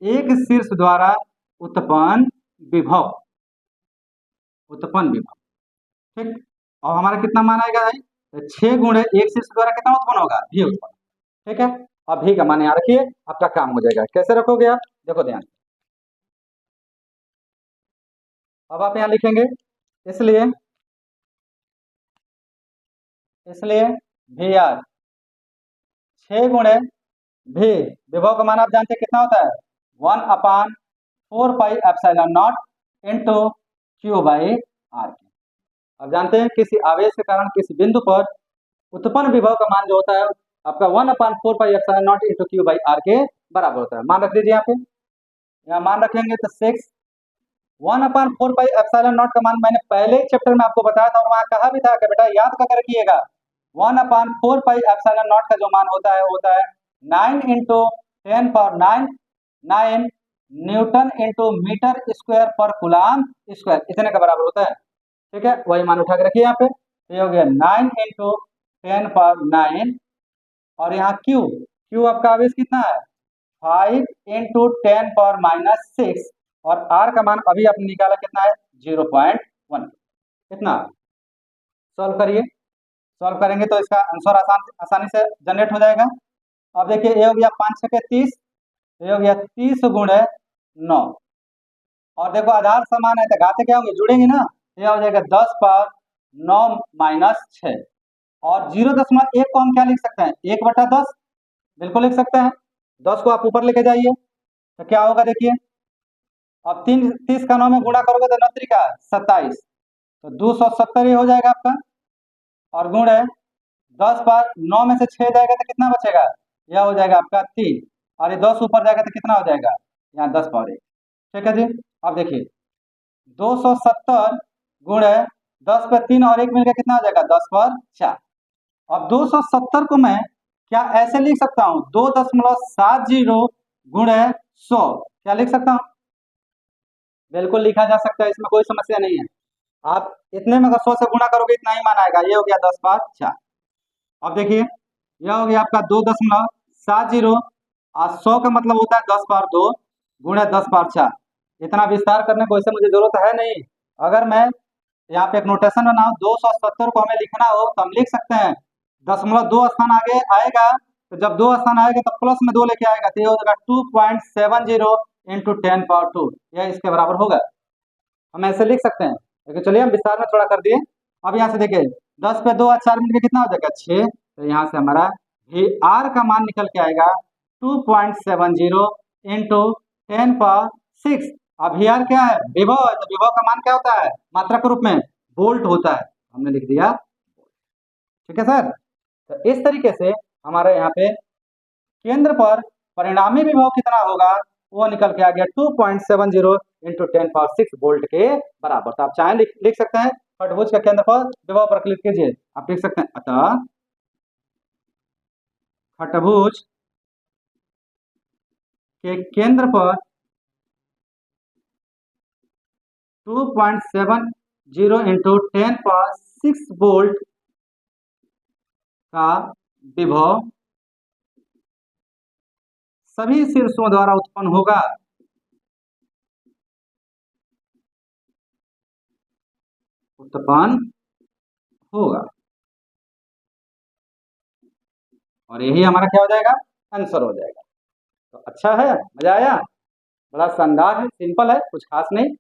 एक शीर्ष द्वारा उत्पन्न विभव, उत्पन्न विभव, ठीक। और हमारा कितना मान आएगा भाई, तो 6 गुणे एक शीर्ष द्वारा कितना उत्पन्न होगा, भी उत्पन्न, ठीक है। अब भी का मान यहाँ रखिए, आपका काम हो जाएगा। कैसे रखोगे आप, देखो ध्यान, अब आप यहाँ लिखेंगे, इसलिए वी आर 6 गुणे भी, विभव का मान आप जानते हैं कितना होता है, 1/4πε0 इंटू क्यू बाई आर के। अब जानते हैं किसी आवेश के कारण किसी बिंदु पर उत्पन्न विभव का मान जो होता है आपका 1/4πε0 इंटू क्यू बाई आर के बराबर होता है। मान रख दीजिए यहाँ पे, यहाँ मान रखेंगे तो 6 1/4πε0 का मान मैंने पहले ही चैप्टर में आपको बताया था और वहां कहा भी था कि बेटा याद कर रखिएगा 1/4πε0 का जो मान होता है वो होता है 9 into 10⁹ 9 newton into metre square पर कूलम स्क्वायर, इतने का बराबर होता है, ठीक है। वही मान उठा के रखिए यहाँ पे, ये हो गया 9 इंटू 10⁹ और यहाँ क्यू आपका आवेश कितना है 5 इंटू 10⁻⁻6 और आर का मान अभी आपने निकाला कितना है 0.1। कितना, सॉल्व करिए, सॉल्व करेंगे तो इसका आंसर आसानी से जनरेट हो जाएगा। अब देखिए ये हो गया 5 6 30, ये हो गया 30 गुणे 9 और देखो आधार समान है तो घाते क्या होंगे, जुड़ेंगे ना, ये हो जाएगा 10⁻9 - 6 और 0.1 को हम क्या लिख सकते हैं 1/10, बिल्कुल लिख सकते हैं। 10 को आप ऊपर लेके जाइए तो क्या होगा देखिए, अब 30 का 9 में गुणा करोगे तो 9 का 27, तो 270 ही हो जाएगा आपका। और गुणे 10/9 में से 6 जाएगा तो कितना बचेगा, यह हो जाएगा आपका 3 और ये 10 ऊपर जाएगा तो कितना हो जाएगा यहाँ 10/1, ठीक है जी। अब देखिए 270 गुणे 10 पे 3 और 1 मिलकर कितना हो जाएगा 10/4। अब 270 को मैं क्या ऐसे लिख सकता हूँ 2.70 गुणे 100, क्या लिख सकता हूँ, बिल्कुल लिखा जा सकता है, इसमें कोई समस्या नहीं है। आप इतने में 100 से गुणा करोगे इतना ही मान आएगा, ये हो गया 10/4। अब देखिए यह हो गया आपका 2.70 और 100 का मतलब होता है 10/2 गुणे 10/4। इतना विस्तार करने को वैसे मुझे जरूरत है नहीं। अगर मैं यहाँ पे एक नोटेशन बनाऊं 270 को हमें लिखना हो तो हम लिख सकते हैं 0.2 स्थान आगे आएगा, तो जब 2 स्थान आएगा तो प्लस में 2 लेके आएगा तो ये हो जाएगा 2.70 इंटू 10⁻², यह इसके बराबर होगा। हम ऐसे लिख सकते हैं, लेकिन चलिए हम विस्तार में थोड़ा कर दिए। अब यहाँ से देखिए 10 पे 2 और 4 मिलकर कितना हो जाएगा 6, तो यहाँ से हमारा वी आर का मान निकल के आएगा 2.70 इंटू 10⁻6। अब वी आर क्या है, विभव है, तो विभव का मान क्या होता है मात्रक रूप में वोल्ट होता है, हमने लिख दिया, ठीक है सर। तो इस तरीके से हमारे यहाँ पे केंद्र पर परिणामी विभव कितना होगा वो निकल के आ गया 2.70 इंटू 10⁻6 वोल्ट के बराबर। तो आप चाहे लिख सकते हैं खटभुज का केंद्र पर विभव पर क्लिक कीजिए, आप लिख सकते हैं अतः खटभुज के केंद्र पर 2.70 इंटू 10⁻6 वोल्ट का विभव सभी शीर्षों द्वारा उत्पन्न होगा। और यही हमारा क्या हो जाएगा आंसर हो जाएगा। तो अच्छा है, मजा आया, बड़ा शानदार है, सिंपल है, कुछ खास नहीं।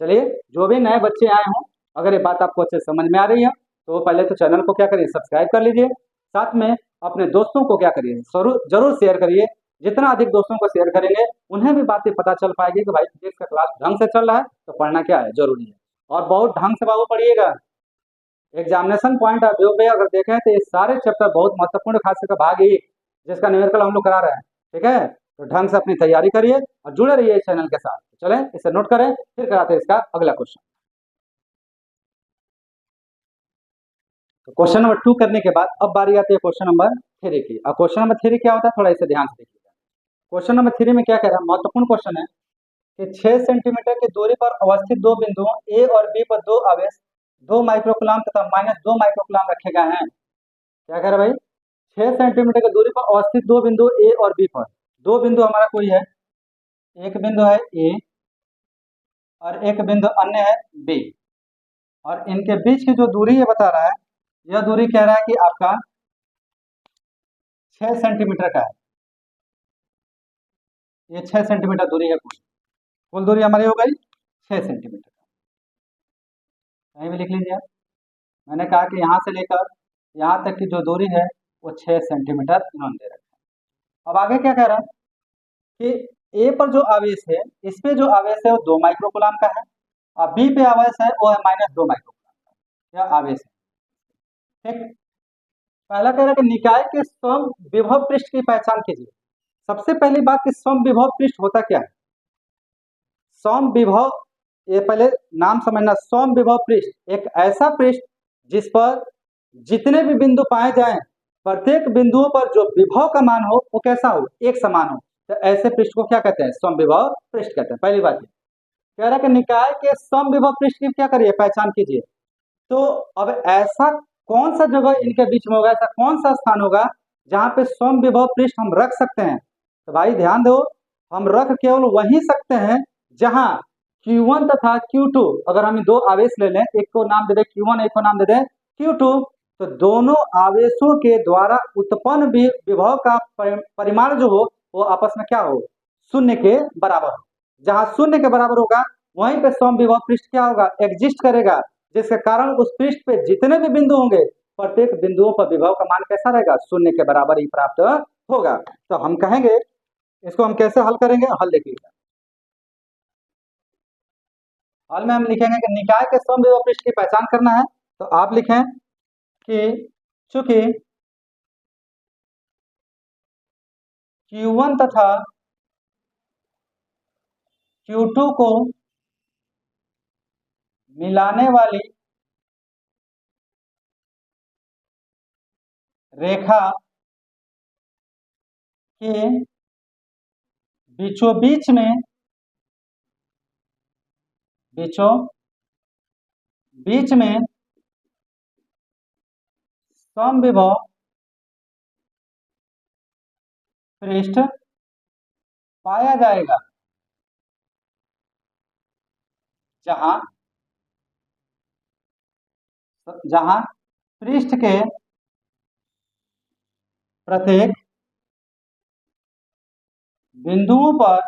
चलिए जो भी नए बच्चे आए हों, अगर ये बात आपको अच्छे समझ में आ रही है तो पहले तो चैनल को क्या करिए सब्सक्राइब कर लीजिए, साथ में अपने दोस्तों को क्या करिए, जरूर जरूर शेयर करिए। जितना अधिक दोस्तों को शेयर करेंगे उन्हें भी बातें पता चल पाएगी कि भाई फिजिक्स का क्लास ढंग से चल रहा है, तो पढ़ना क्या है, जरूरी है। और बहुत ढंग से बाबू पढ़िएगा। एग्जामिनेशन पॉइंट ऑफ व्यू पे अगर देखें तो ये सारे चैप्टर बहुत महत्वपूर्ण, खास करके भाग एक जिसका न्यूमेरिकल हम लोग करा रहे हैं, ठीक है। तो ढंग से अपनी तैयारी करिए और जुड़े रहिए इस चैनल के साथ। चलें इसे नोट करें, फिर कराते हैं इसका अगला क्वेश्चन। तो क्वेश्चन नंबर 2 करने के बाद अब बारी आती है क्वेश्चन नंबर 3 की। अब क्वेश्चन नंबर 3 क्या होता है, थोड़ा इसे ध्यान से देखिएगा। क्वेश्चन नंबर 3 में क्या कह रहा है, महत्वपूर्ण क्वेश्चन है कि 6 सेंटीमीटर की दूरी पर अवस्थित दो बिंदुओं ए और बी पर दो आवेश 2 माइक्रोकुलाम तथा -2 माइक्रोकुलाम रखे गए हैं। क्या कह रहा है भाई, 6 सेंटीमीटर की दूरी पर अवस्थित दो बिंदु ए और बी पर, दो बिंदु हमारा कोई है, एक बिंदु है ए और एक बिंदु अन्य है बी, और इनके बीच की जो दूरी ये बता रहा है, यह दूरी कह रहा है कि आपका 6 सेंटीमीटर का है। ये 6 सेंटीमीटर दूरी है, कुल दूरी हमारी हो गई 6 सेंटीमीटर। कहीं भी लिख लीजिए आप। मैंने कहा कि यहाँ से लेकर यहाँ तक की जो दूरी है वो 6 सेंटीमीटर इन्होंने दे रखा है। अब आगे क्या कह रहा है कि ए पर जो आवेश है, इस पे जो आवेश है वो 2 माइक्रोकुलाम का है, और बी पे आवेश है वो है -2 माइक्रोकुलाम का, यह आवेश है, ठीक। पहला कह रहा है कि निकाय के सम विभव पृष्ठ की पहचान कीजिए। सबसे पहली बात कि सम विभव पृष्ठ होता क्या है। सम विभव, ये पहले नाम समझना, सम विभव पृष्ठ एक ऐसा पृष्ठ जिस पर जितने भी बिंदु पाए जाएं, प्रत्येक बिंदुओं पर जो विभव का मान हो वो कैसा हो, एक समान हो, तो ऐसे पृष्ठ को क्या कहते हैं, सम विभव पृष्ठ कहते हैं। पहली बात कह रहा है कि निकाय के सम विभव पृष्ठ की क्या करिए, पहचान कीजिए। तो अब ऐसा कौन सा जगह इनके बीच में होगा, ऐसा कौन सा स्थान होगा जहां पे सम विभव पृष्ठ हम रख सकते हैं। तो भाई ध्यान दो, हम रख केवल वहीं सकते हैं जहां Q1 तथा Q2, अगर हम दो आवेश ले लें, एक को नाम दे दें Q1, एक को नाम दे दें Q2, तो दोनों आवेशों के द्वारा उत्पन्न विभव का परिमाण जो हो वो आपस में क्या हो, शून्य के बराबर हो। जहां शून्य के बराबर होगा वहीं पे सम विभव पृष्ठ क्या होगा, एग्जिस्ट करेगा, जिसके कारण उस पृष्ठ पे जितने भी बिंदु होंगे प्रत्येक बिंदुओं पर विभव का मान कैसा रहेगा, शून्य के बराबर ही प्राप्त होगा। तो हम कहेंगे इसको हम कैसे हल करेंगे, हल देखिएगा। हल में हम लिखेंगे कि निकाय के सम विभव पृष्ठ की पहचान करना है। तो आप लिखें कि चूंकि Q1 तथा Q2 को मिलाने वाली रेखा के बीचों बीच में समविभव पृष्ठ पाया जाएगा, जहां पृष्ठ के प्रत्येक बिंदुओं पर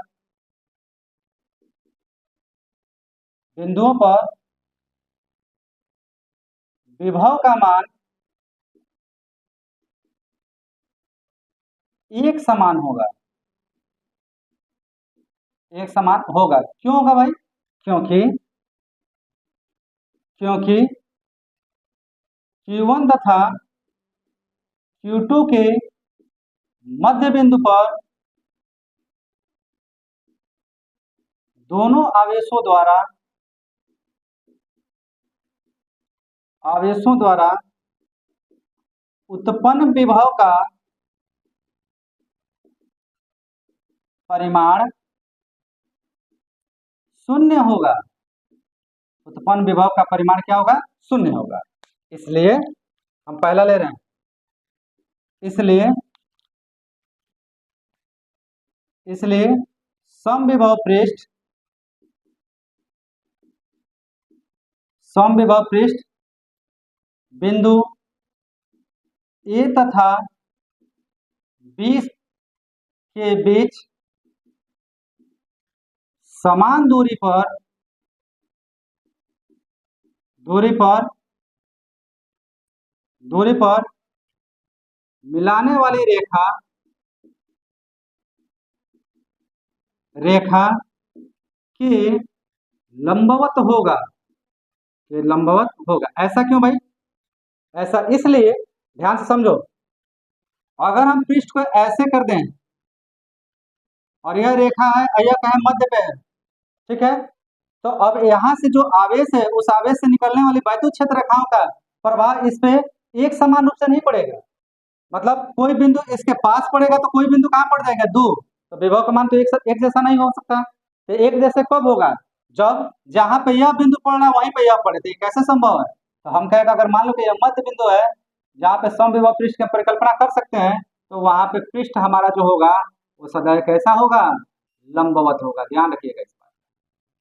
विभव का मान एक समान होगा। एक समान होगा, क्यों होगा भाई, क्योंकि Q1 तथा Q2 के मध्य बिंदु पर दोनों आवेशों द्वारा उत्पन्न विभव का परिमाण शून्य होगा। उत्पन्न विभव का परिमाण क्या होगा, शून्य होगा। इसलिए हम पहला ले रहे हैं, इसलिए समविभव पृष्ठ बिंदु ए तथा बी के बीच समान दूरी पर मिलाने वाली रेखा रेखा के लंबवत होगा, के लंबवत होगा। ऐसा क्यों भाई? ऐसा इसलिए, ध्यान से समझो, अगर हम पृष्ठ को ऐसे कर दें और यह रेखा है, यह कहीं मध्य पे है, ठीक है, तो अब यहाँ से जो आवेश है, उस आवेश से निकलने वाली वैद्युत क्षेत्र रेखाओं का प्रभाव इस पे एक समान रूप से नहीं पड़ेगा। मतलब कोई बिंदु इसके पास पड़ेगा तो कोई बिंदु कहाँ पड़ जाएगा, दूर। तो विभव का मान तो एक जैसा नहीं हो सकता। तो एक जैसे कब होगा? जब जहां पे यह बिंदु पड़ रहा है वहीं पे यह पड़े। तो ये कैसे संभव है? तो हम कहेगा, अगर मान लो कि यह मध्य बिंदु है जहाँ पे समविभव पृष्ठ की परिकल्पना कर सकते हैं, तो वहां पे पृष्ठ हमारा जो होगा वो सदैव कैसा होगा? लंबवत होगा। ध्यान रखिएगा इस बात,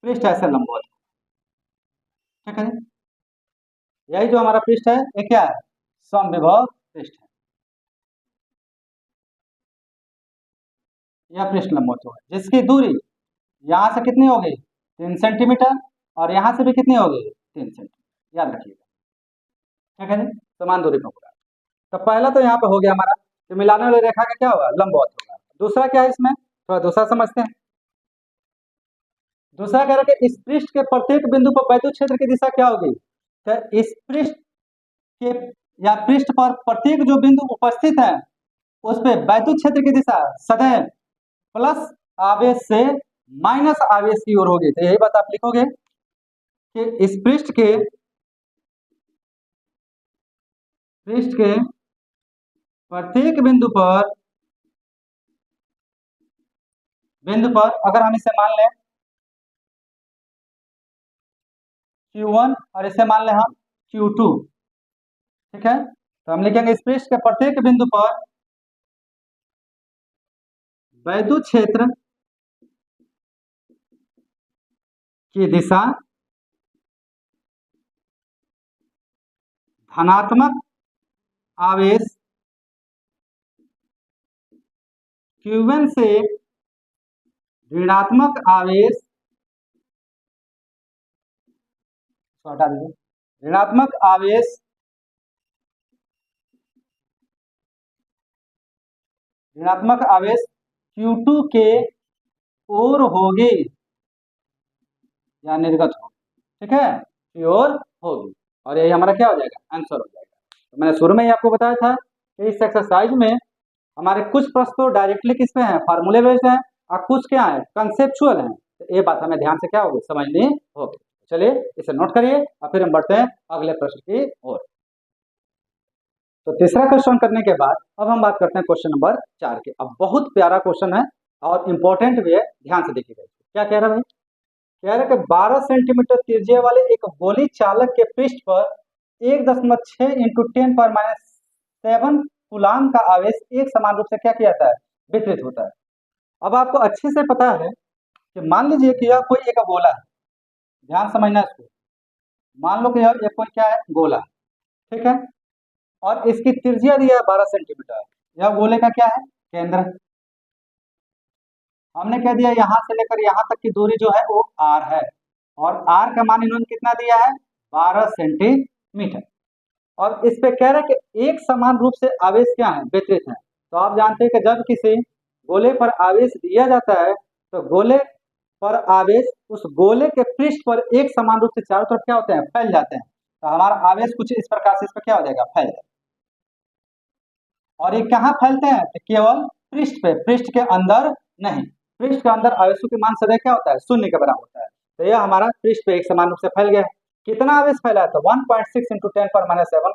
पृष्ठ ऐसे लंबवत, ठीक है। यही जो हमारा पृष्ठ है ये क्या है? समविभव पृष्ठ है। यह पृष्ठ लंबवत होगा जिसकी दूरी यहाँ से कितनी होगी? 3 सेंटीमीटर, और यहाँ से भी कितनी होगी? 3 सेंटीमीटर। याद रखिएगा, ठीक है जी, समान दूरी पर होगा। तो पहला तो यहाँ पे हो गया हमारा कि मिलाने वाली रेखा का क्या होगा? लंबवत होगा। दूसरा क्या है इसमें, थोड़ा दूसरा समझते हैं। दूसरा कह रहा है कि इस पृष्ठ के प्रत्येक बिंदु पर वैद्युत क्षेत्र की दिशा क्या होगी? तो इस पृष्ठ के या पृष्ठ पर प्रत्येक जो बिंदु उपस्थित है उस पे वैद्युत क्षेत्र की दिशा सदैव प्लस आवेश से माइनस आवेश की ओर होगी। तो यही बात आप लिखोगे कि इस पृष्ठ के प्रत्येक बिंदु पर अगर हम इसे मान लें Q1 और इसे मान लें हम Q2, ठीक है, तो हम लिखेंगे इस पृष्ठ के प्रत्येक बिंदु पर वैद्युत क्षेत्र की दिशा धनात्मक आवेश Q1 से ऋणात्मक आवेश, हटा दीजिए, ऋणात्मक आवेश Q2 के ओर होगी या निर्गत होगी, ठीक है, की ओर होगी। और यही हमारा क्या हो जाएगा? आंसर हो जाएगा। तो मैंने शुरू में ही आपको बताया था कि इस एक्सरसाइज में हमारे कुछ प्रश्न तो डायरेक्टली किस पे हैं? फार्मूले बेस्ड हैं, और कुछ क्या है? कंसेप्चुअल हैं। तो ये बात हमें ध्यान से क्या होगी? समझनी होगी। चलिए इसे नोट करिए और फिर हम बढ़ते हैं अगले प्रश्न की ओर। तो तीसरा क्वेश्चन करने के बाद अब हम बात करते हैं क्वेश्चन नंबर 4 के। अब बहुत प्यारा क्वेश्चन है और इंपॉर्टेंट भी है, ध्यान से देखिएगा। क्या कह रहा है भाई? कह रहा है कि 12 सेंटीमीटर त्रिज्या वाले एक गोली चालक के पृष्ठ पर 1.6 इंटू 10 पर -7 कूलाम का आवेश एक समान रूप से क्या किया जाता है? वितरित होता है। अब आपको अच्छे से पता है कि मान लीजिए कि यह कोई एक गोला है, ध्यान समझना इसको। मान लो कि यह एक कोई क्या है? गोला, ठीक है, और इसकी त्रिज्या दिया है 12 सेंटीमीटर। यह गोले का क्या है? केंद्र। हमने कह दिया यहाँ से लेकर यहाँ तक की दूरी जो है वो r है, और r का मान इन्होंने कितना दिया है? 12 सेंटीमीटर। और इस पे कह रहे हैं कि एक समान रूप से आवेश क्या है? वितरित है। तो आप जानते हैं कि जब किसी गोले पर आवेश दिया जाता है तो गोले पर आवेश उस गोले के पृष्ठ पर एक समान रूप से चारों तरफ क्या होते हैं? फैल जाते हैं। तो हमारा आवेश कुछ इस प्रकार से इस पर क्या हो जाएगा? फैल जाएगा। और ये कहाँ फैलते हैं? तो केवल पृष्ठ पे, पृष्ठ के अंदर नहीं। पृष्ठ के अंदर आवेशों के मान सदैव क्या होता है? शून्य के बराबर होता है। तो यह हमारा पृष्ठ पे एक समान रूप से फैल गया। कितना आवेश फैला है? तो 1.6 इंटू 10 पर -7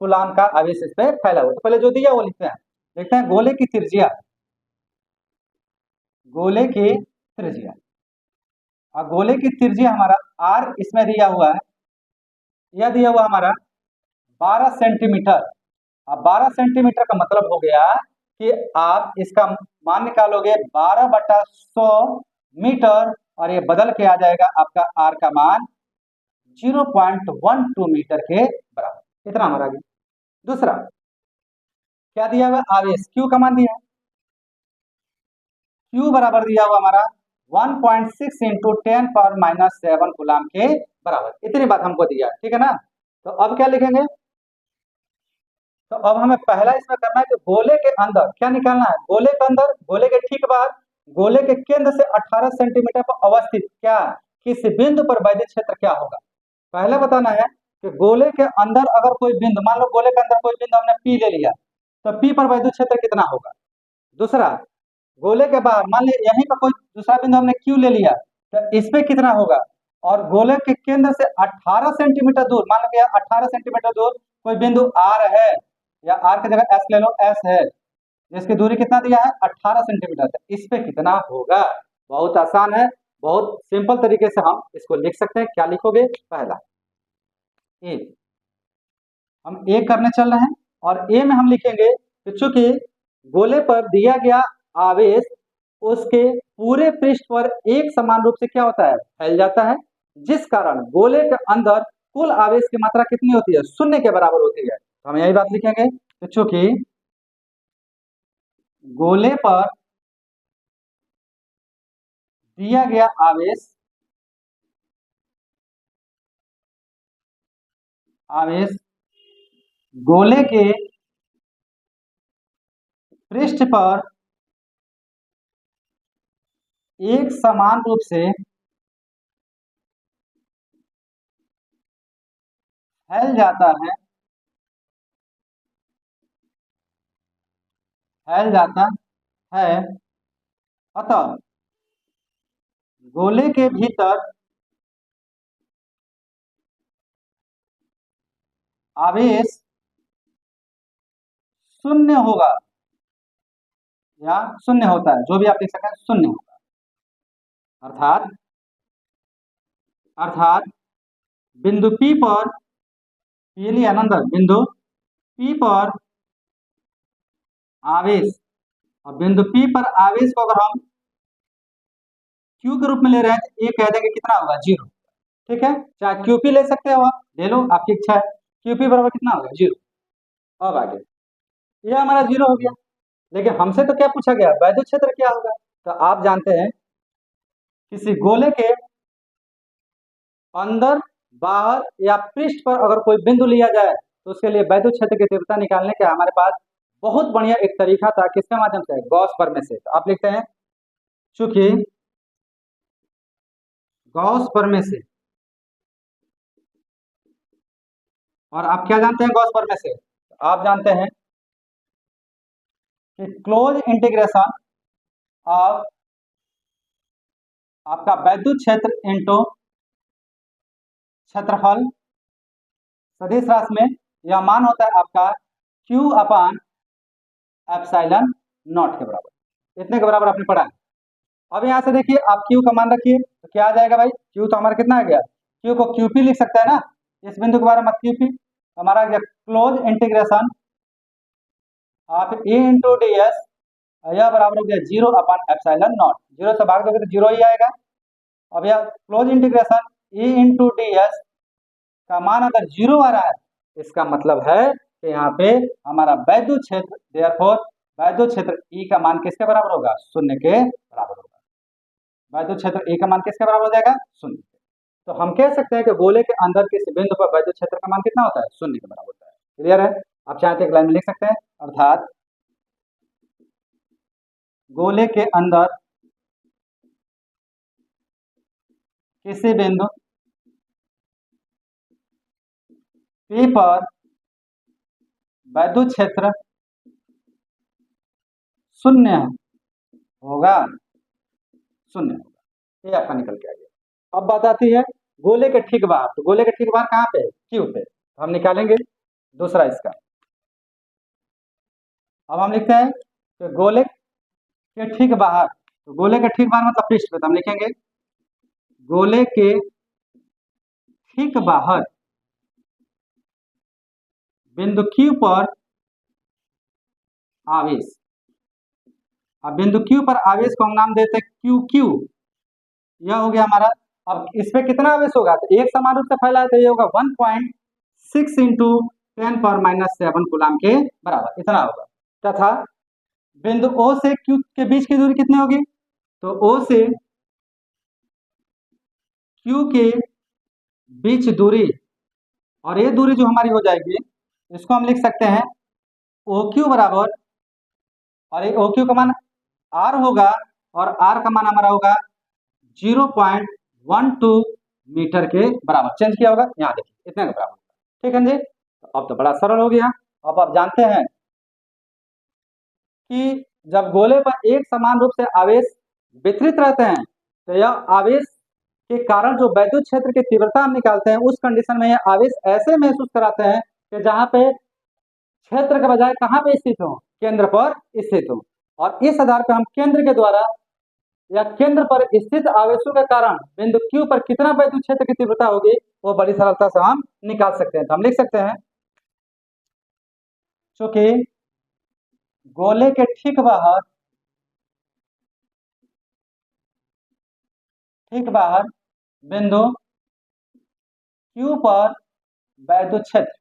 कूलाम का आवेश इस पे फैला हुआ। तो पहले जो दिया वो लिखते हैं। देखते हैं गोले की त्रिज्या, गोले की त्रिज्या, और गोले की त्रिज्या हमारा r इसमें दिया हुआ है, यह दिया हुआ हमारा 12 सेंटीमीटर। अब 12 सेंटीमीटर का मतलब हो गया कि आप इसका मान निकालोगे 12/100 मीटर, और ये बदल के आ जाएगा आपका r का मान 0.12 मीटर के बराबर। इतना हमारा गया। दूसरा क्या दिया हुआ? आवेश q का मान दिया है। q बराबर दिया हुआ हमारा 1.6 इंटू 10 पावर -7 कूलाम के बराबर। इतनी बात हमको दिया है, ठीक है ना। तो अब क्या लिखेंगे? तो अब हमें पहला इसमें करना है कि गोले के अंदर क्या निकालना है, गोले के अंदर, गोले के ठीक बाहर, गोले के केंद्र से 18 सेंटीमीटर पर अवस्थित क्या, किस बिंदु पर वैद्युत क्षेत्र क्या होगा। पहले बताना है कि गोले के अंदर अगर कोई बिंदु, मान लो गोले के अंदर कोई बिंदु हमने पी ले लिया, तो पी पर वैद्युत क्षेत्र कितना होगा। दूसरा, गोले के बाहर मान लीजिए यहीं पर कोई दूसरा बिंदु हमने क्यू ले लिया, तो इस पे कितना होगा। और गोले के केंद्र से 18 सेंटीमीटर दूर, मान लो 18 सेंटीमीटर दूर कोई बिंदु आर है, या आर की जगह एस ले लो, एस है, जिसकी दूरी कितना दिया है 18 सेंटीमीटर, तो इस पे कितना होगा। बहुत आसान है, बहुत सिंपल तरीके से हम इसको लिख सकते हैं। क्या लिखोगे, पहला ए, हम ए करने चल रहे हैं, और ए में हम लिखेंगे कि चूंकि गोले पर दिया गया आवेश उसके पूरे पृष्ठ पर एक समान रूप से क्या होता है, फैल जाता है, जिस कारण गोले के अंदर कुल आवेश की मात्रा कितनी होती है, शून्य के बराबर होती है। तो हम यही बात लिखेंगे कि चूंकि गोले पर दिया गया आवेश गोले के पृष्ठ पर एक समान रूप से फैल जाता है, अतः गोले के भीतर आवेश शून्य होगा, या शून्य होता है, जो भी आप लिख सकते हैं, शून्य होगा। अर्थात बिंदु P पर, ये लिया नंदन, बिंदु P पर आवेश, और बिंदु P पर आवेश को अगर हम Q के रूप में ले रहे हैं तो ये कह देंगे कितना होगा, 0। ठीक है, चाहे QP ले सकते हो आप, ले लो, आपकी इच्छा है। QP बराबर कितना होगा, 0। अब आगे ये हमारा 0 हो गया, लेकिन हमसे तो क्या पूछा गया, वैद्युत क्षेत्र क्या होगा। तो आप जानते हैं किसी गोले के अंदर, बाहर या पृष्ठ पर अगर कोई बिंदु लिया जाए तो उसके लिए वैद्युत क्षेत्र की तीव्रता निकालने का हमारे पास बहुत बढ़िया एक तरीका था, किसके माध्यम से, गॉस प्रमेय से। तो आप लिखते हैं चूंकि गॉस प्रमेय से, और आप क्या जानते हैं गॉस प्रमेय से, आप जानते हैं कि क्लोज इंटीग्रेशन ऑफ आपका वैद्युत क्षेत्र इंटू क्षेत्रफल सदिश राशि में यह मान होता है आपका Q अपान एप्सिलॉन नॉट के बराबर, इतने के बराबर आपने पढ़ा है। अब यहाँ से देखिए आप Q का मान रखिए, तो क्या आ जाएगा भाई, Q तो हमारा कितना आ गया, Q को QP लिख सकता है ना, इस बिंदु के बारे में QP हमारा क्लोज इंटीग्रेशन आप A इंटू डी एस, यह बराबर हो गया 0 अपान एप्सिलॉन नॉट, 0 से भाग दोगे तो 0 ही आएगा। अब यह close integration E into D S का मान अगर 0 आ रहा है, इसका मतलब है कि यहाँ पे हमारा वैद्युत क्षेत्र, देयरफॉर वैद्युत क्षेत्र E का मान किसके बराबर होगा, शून्य के बराबर होगा। वैद्युत क्षेत्र E का मान किसके बराबर हो जाएगा, शून्य। तो हम कह सकते हैं कि गोले के अंदर किसी बिंदु पर वैद्युत क्षेत्र का मान कितना होता है, शून्य के बराबर होता है। क्लियर है, आप चाहे तो एक लाइन में लिख सकते हैं, अर्थात गोले के अंदर किसी बिंदु P पर वैद्युत क्षेत्र शून्य होगा, ये आपका निकल के आ गया। अब बात आती है गोले के ठीक बाहर, तो गोले के ठीक बाहर कहाँ पे, Q पे, तो हम निकालेंगे दूसरा इसका। अब हम लिखते हैं कि गोले के ठीक बाहर, तो गोले के ठीक बाहर मतलब पृष्ठ पे, तो हम लिखेंगे गोले के ठीक बाहर बिंदु Q पर आवेश, अब बिंदु Q पर आवेश को हम नाम देते हैं QQ, यह हो गया हमारा। अब इस पे कितना आवेश होगा, तो एक समान रूप से फैला है, तो ये होगा 1.6 इंटू 10⁻⁷ कूलाम के बराबर, इतना होगा। तथा बिंदु O से Q के बीच की दूरी कितनी होगी, तो O से Q के बीच दूरी, और ये दूरी जो हमारी हो जाएगी, इसको हम लिख सकते हैं ओ क्यू बराबर, और ये ओ क्यू का मान आर होगा, और आर का मान हमारा होगा 0.12 मीटर के बराबर। चेंज किया होगा, यहाँ देखिए इतने के बराबर। ठीक है जी, अब तो बड़ा सरल हो गया। अब आप जानते हैं कि जब गोले पर एक समान रूप से आवेश वितरित रहते हैं तो यह आवेश के कारण जो वैद्युत क्षेत्र की तीव्रता हम निकालते हैं, उस कंडीशन में यह आवेश ऐसे महसूस कराते हैं कि जहां पे क्षेत्र के बजाय कहां पे स्थित हो, केंद्र पर स्थित हो। और इस आधार पर हम केंद्र के द्वारा या केंद्र पर स्थित आवेशों के कारण बिंदु Q पर कितना वैद्युत क्षेत्र की तीव्रता होगी, वो बड़ी सरलता से हम निकाल सकते हैं। तो हम लिख सकते हैं, चूंकि गोले के ठीक बाहर बिंदु Q पर वैद्युत क्षेत्र,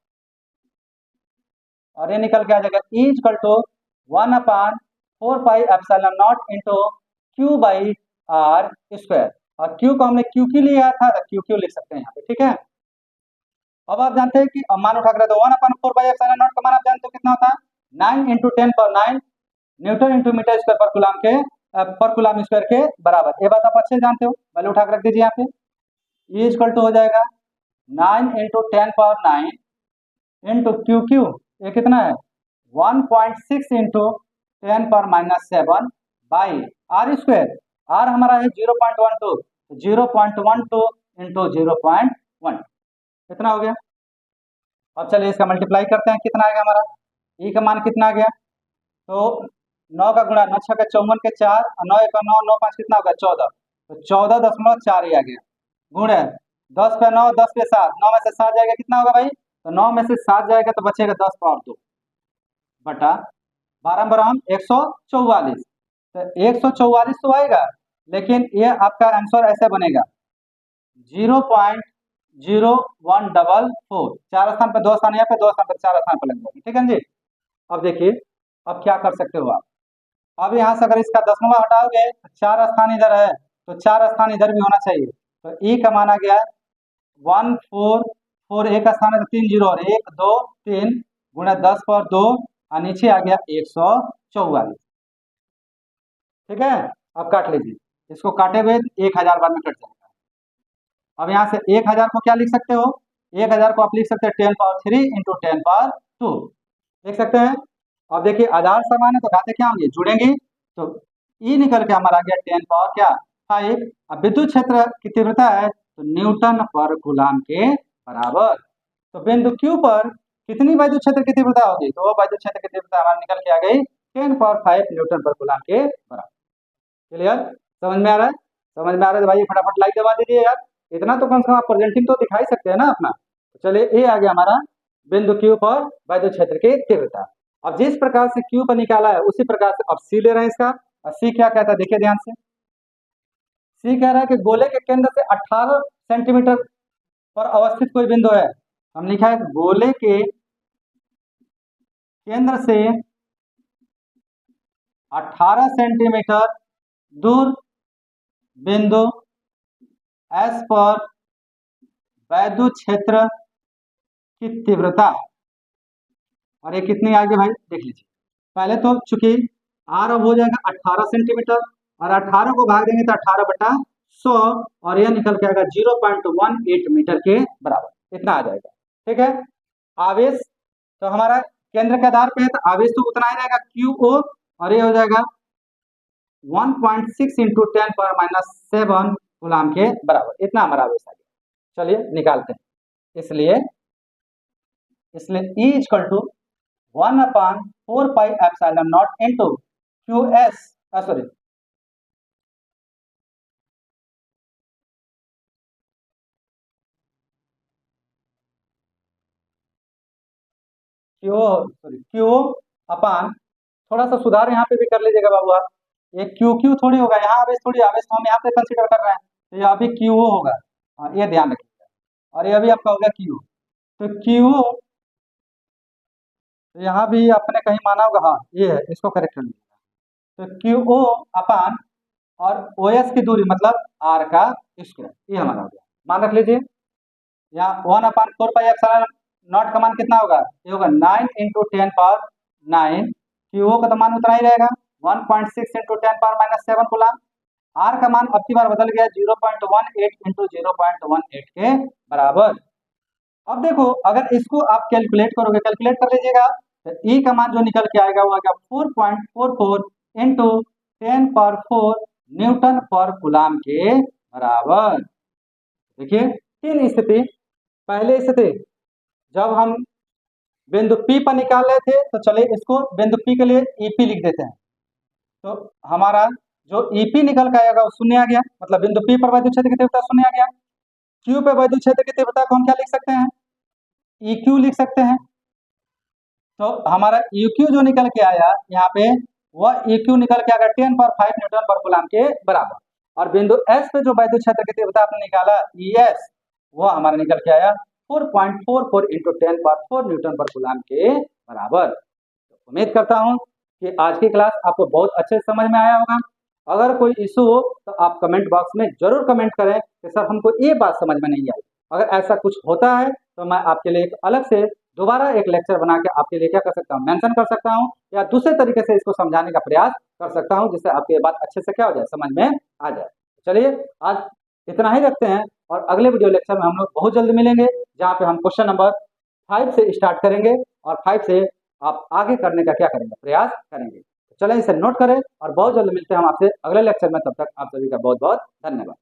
और ये निकल के आ जाएगा E equal to 1/4πε0 into Q by are square. और Q को हमने QQ लिया था, तो QQ लिख सकते हैं यहाँ पे। ठीक है, अब आप जानते हैं कि मान उठा कर 1/4πε0 का मान आप जानते हो कितना होता है, 9 into 10⁹ newton into metre square पर कूलम के पर कूलम स्क्वायर के बराबर। ये बात आप अच्छे से जानते हो, पहले उठा कर रख दीजिए यहाँ पे। E इक्वल टू हो जाएगा 9 इंटू 10⁹ इंटू QQ, ये कितना है 1.6 into 10⁻⁷ by are square. R हमारा है 0.12, 0.12 इंटू 0.1, कितना हो गया। अब चलिए इसका मल्टीप्लाई करते हैं, कितना आएगा हमारा, ई का मान कितना आ गया, तो 9 का गुणा 9 6 54 के 4, 9 1 9 9 5 कितना होगा 14, तो 14.4 ही आ गया। गुणे 10 पे 9 10 पे 7, 9 में से 7 जाएगा कितना होगा भाई, तो 9 में से 7 जाएगा तो बचेगा 10 पावर 2 बटा 12 बराम 144। तो 144 तो आएगा, लेकिन ये आपका आंसर ऐसे बनेगा 0.0144। 4 स्थान पर 2 स्थान यहाँ पे, 2 स्थान पर 4 स्थान पर लग जाएगी। ठीक है जी, अब देखिए अब क्या कर सकते हो आप। अब यहाँ से अगर इसका दशमलव हटाओगे तो 4 स्थान इधर है, तो 4 स्थान इधर भी होना चाहिए। तो ई का मान आ गया 144, एक स्थान है तो 3 जीरो, और 1 2 3 गुणा 10 पर 2, और नीचे आ गया 144। ठीक है, अब काट लीजिए, इसको काटे हुए 1000 बाद में कट जाएगा। अब यहाँ से 1000 को क्या लिख सकते हो, 1000 को आप लिख सकते हैं 10 पावर 3 इंटू 10 पावर 2 लिख सकते हैं। अब देखिए आधार समान है तो घाते क्या होंगे, जुड़ेंगे, तो ई निकल के हमारा आ गया 10 पावर क्या 5। अब विद्युत क्षेत्र की तीव्रता है तो न्यूटन पर कूलम के बराबर। तो बिंदु Q पर कितनी वैद्युत क्षेत्र की तीव्रता होगी, तो वो वैद्युत क्षेत्र की तीव्रता हमारी निकल के आ गई 10 पावर 5 न्यूटन पर कूलम के बराबर। क्लियर, समझ में आ रहा है, समझ में आ रहा है तो भाई फटाफट लाइक दबा दीजिए यार, इतना तो कम से कम आप प्रेजेंटिंग तो दिखाई सकते हैं ना अपना। तो चलिए ये आ गया हमारा बिंदु Q पर वैद्युत क्षेत्र की तीव्रता। अब जिस प्रकार से Q पर निकाला है उसी प्रकार से अब C ले रहे हैं इसका। और C क्या कहता है देखिए ध्यान से, C कह रहा है कि गोले के केंद्र से 18 सेंटीमीटर पर अवस्थित कोई बिंदु है। हम लिखा है गोले के केंद्र से 18 सेंटीमीटर दूर बिंदु S पर वैद्युत क्षेत्र की तीव्रता, और ये कितनी आगे भाई देख लीजिए। पहले तो चूंकि आर अब हो जाएगा 18 सेंटीमीटर, और 18 को भाग देंगे तो 18/100, और यह निकल के आएगा 0.18 मीटर के बराबर, इतना आ जाएगा। ठीक है, आवेश तो हमारा केंद्र के आधार पे है तो आवेश तो उतना ही रहेगा QO, और ये हो जाएगा 1.6 इंटू 10⁻⁷ कूलम के बराबर, इतना हमारा आवेश आ गया। चलिए निकालते हैं, इसलिए E equal to 1/4πε0 into QS sorry Q upon, थोड़ा सा सुधार यहाँ पे भी कर लीजिएगा बाबू आप, ये QQ थोड़ी होगा, यहाँ आवेश थोड़ी, आवेश तो हम यहाँ पे कंसीडर कर रहे हैं, तो यहाँ भी QO होगा। हाँ ये ध्यान रखिएगा, और ये अभी आपका होगा QO, तो QO तो यहाँ भी आपने कहीं माना होगा, हाँ ये है, इसको करेक्ट कर लीजिएगा। तो QO अपान और OS की दूरी मतलब R का स्क्वायर, ये हमारा हो गया। मान रख लीजिए, यहाँ 1/4πε0 का मान कितना होगा, ये होगा 9 इंटू 10 पावर 9, QO का तो मान उतना ही रहेगा 1.6 इंटू 10⁻⁷ कूलम। R का मान अब की बार बदल गया 0.18 इंटू 0.18 के बराबर। अब देखो अगर इसको आप कैलकुलेट करोगे, कैलकुलेट कर लीजिएगा, तो E का मान जो निकल के आएगा वो आएगा 4.44 इंटू 10⁴ न्यूटन पर कूलम के बराबर। देखिए 3 स्थिति। पहली स्थिति जब हम बिंदु P पर निकाल रहे थे, तो चलिए इसको बिंदु P के लिए EP लिख देते हैं। तो हमारा जो EP निकल के आएगा वो शून्य आ गया, मतलब बिंदु P पर वैद्युत क्षेत्र की तीव्रता शून्य आ गया। Q पे वैद्युत क्षेत्र की तीव्रता को हम क्या लिख सकते हैं, EQ लिख सकते हैं। तो हमारा EQ जो निकल के आया यहाँ पे, वह EQ निकल के आएगा 10⁵ न्यूटन पर कूलम के बराबर। और बिंदु S पे जो वैद्युत क्षेत्र की तीव्रता आपने निकाला ES, वह हमारा निकल के आया 4.44 इंटू 10⁴ न्यूटन पर कूलम के बराबर। तो उम्मीद करता हूँ कि आज की क्लास आपको बहुत अच्छे से समझ में आया होगा। अगर कोई इशू हो तो आप कमेंट बॉक्स में जरूर कमेंट करें कि सर हमको ये बात समझ में नहीं आई। अगर ऐसा कुछ होता है तो मैं आपके लिए एक अलग से दोबारा एक लेक्चर बना के आपके लिए क्या कर सकता हूँ, मेंशन कर सकता हूँ, या दूसरे तरीके से इसको समझाने का प्रयास कर सकता हूँ, जिससे आपकी ये बात अच्छे से क्या हो जाए, समझ में आ जाए। चलिए आज इतना ही रखते हैं, और अगले वीडियो लेक्चर में हम लोग बहुत जल्द मिलेंगे, जहाँ पे हम क्वेश्चन नंबर 5 से स्टार्ट करेंगे, और 5 से आप आगे करने का क्या करेंगे, प्रयास करेंगे। चलें इसे नोट करें, और बहुत जल्द मिलते हैं हम आपसे अगले लेक्चर में। तब तक आप सभी का बहुत बहुत धन्यवाद।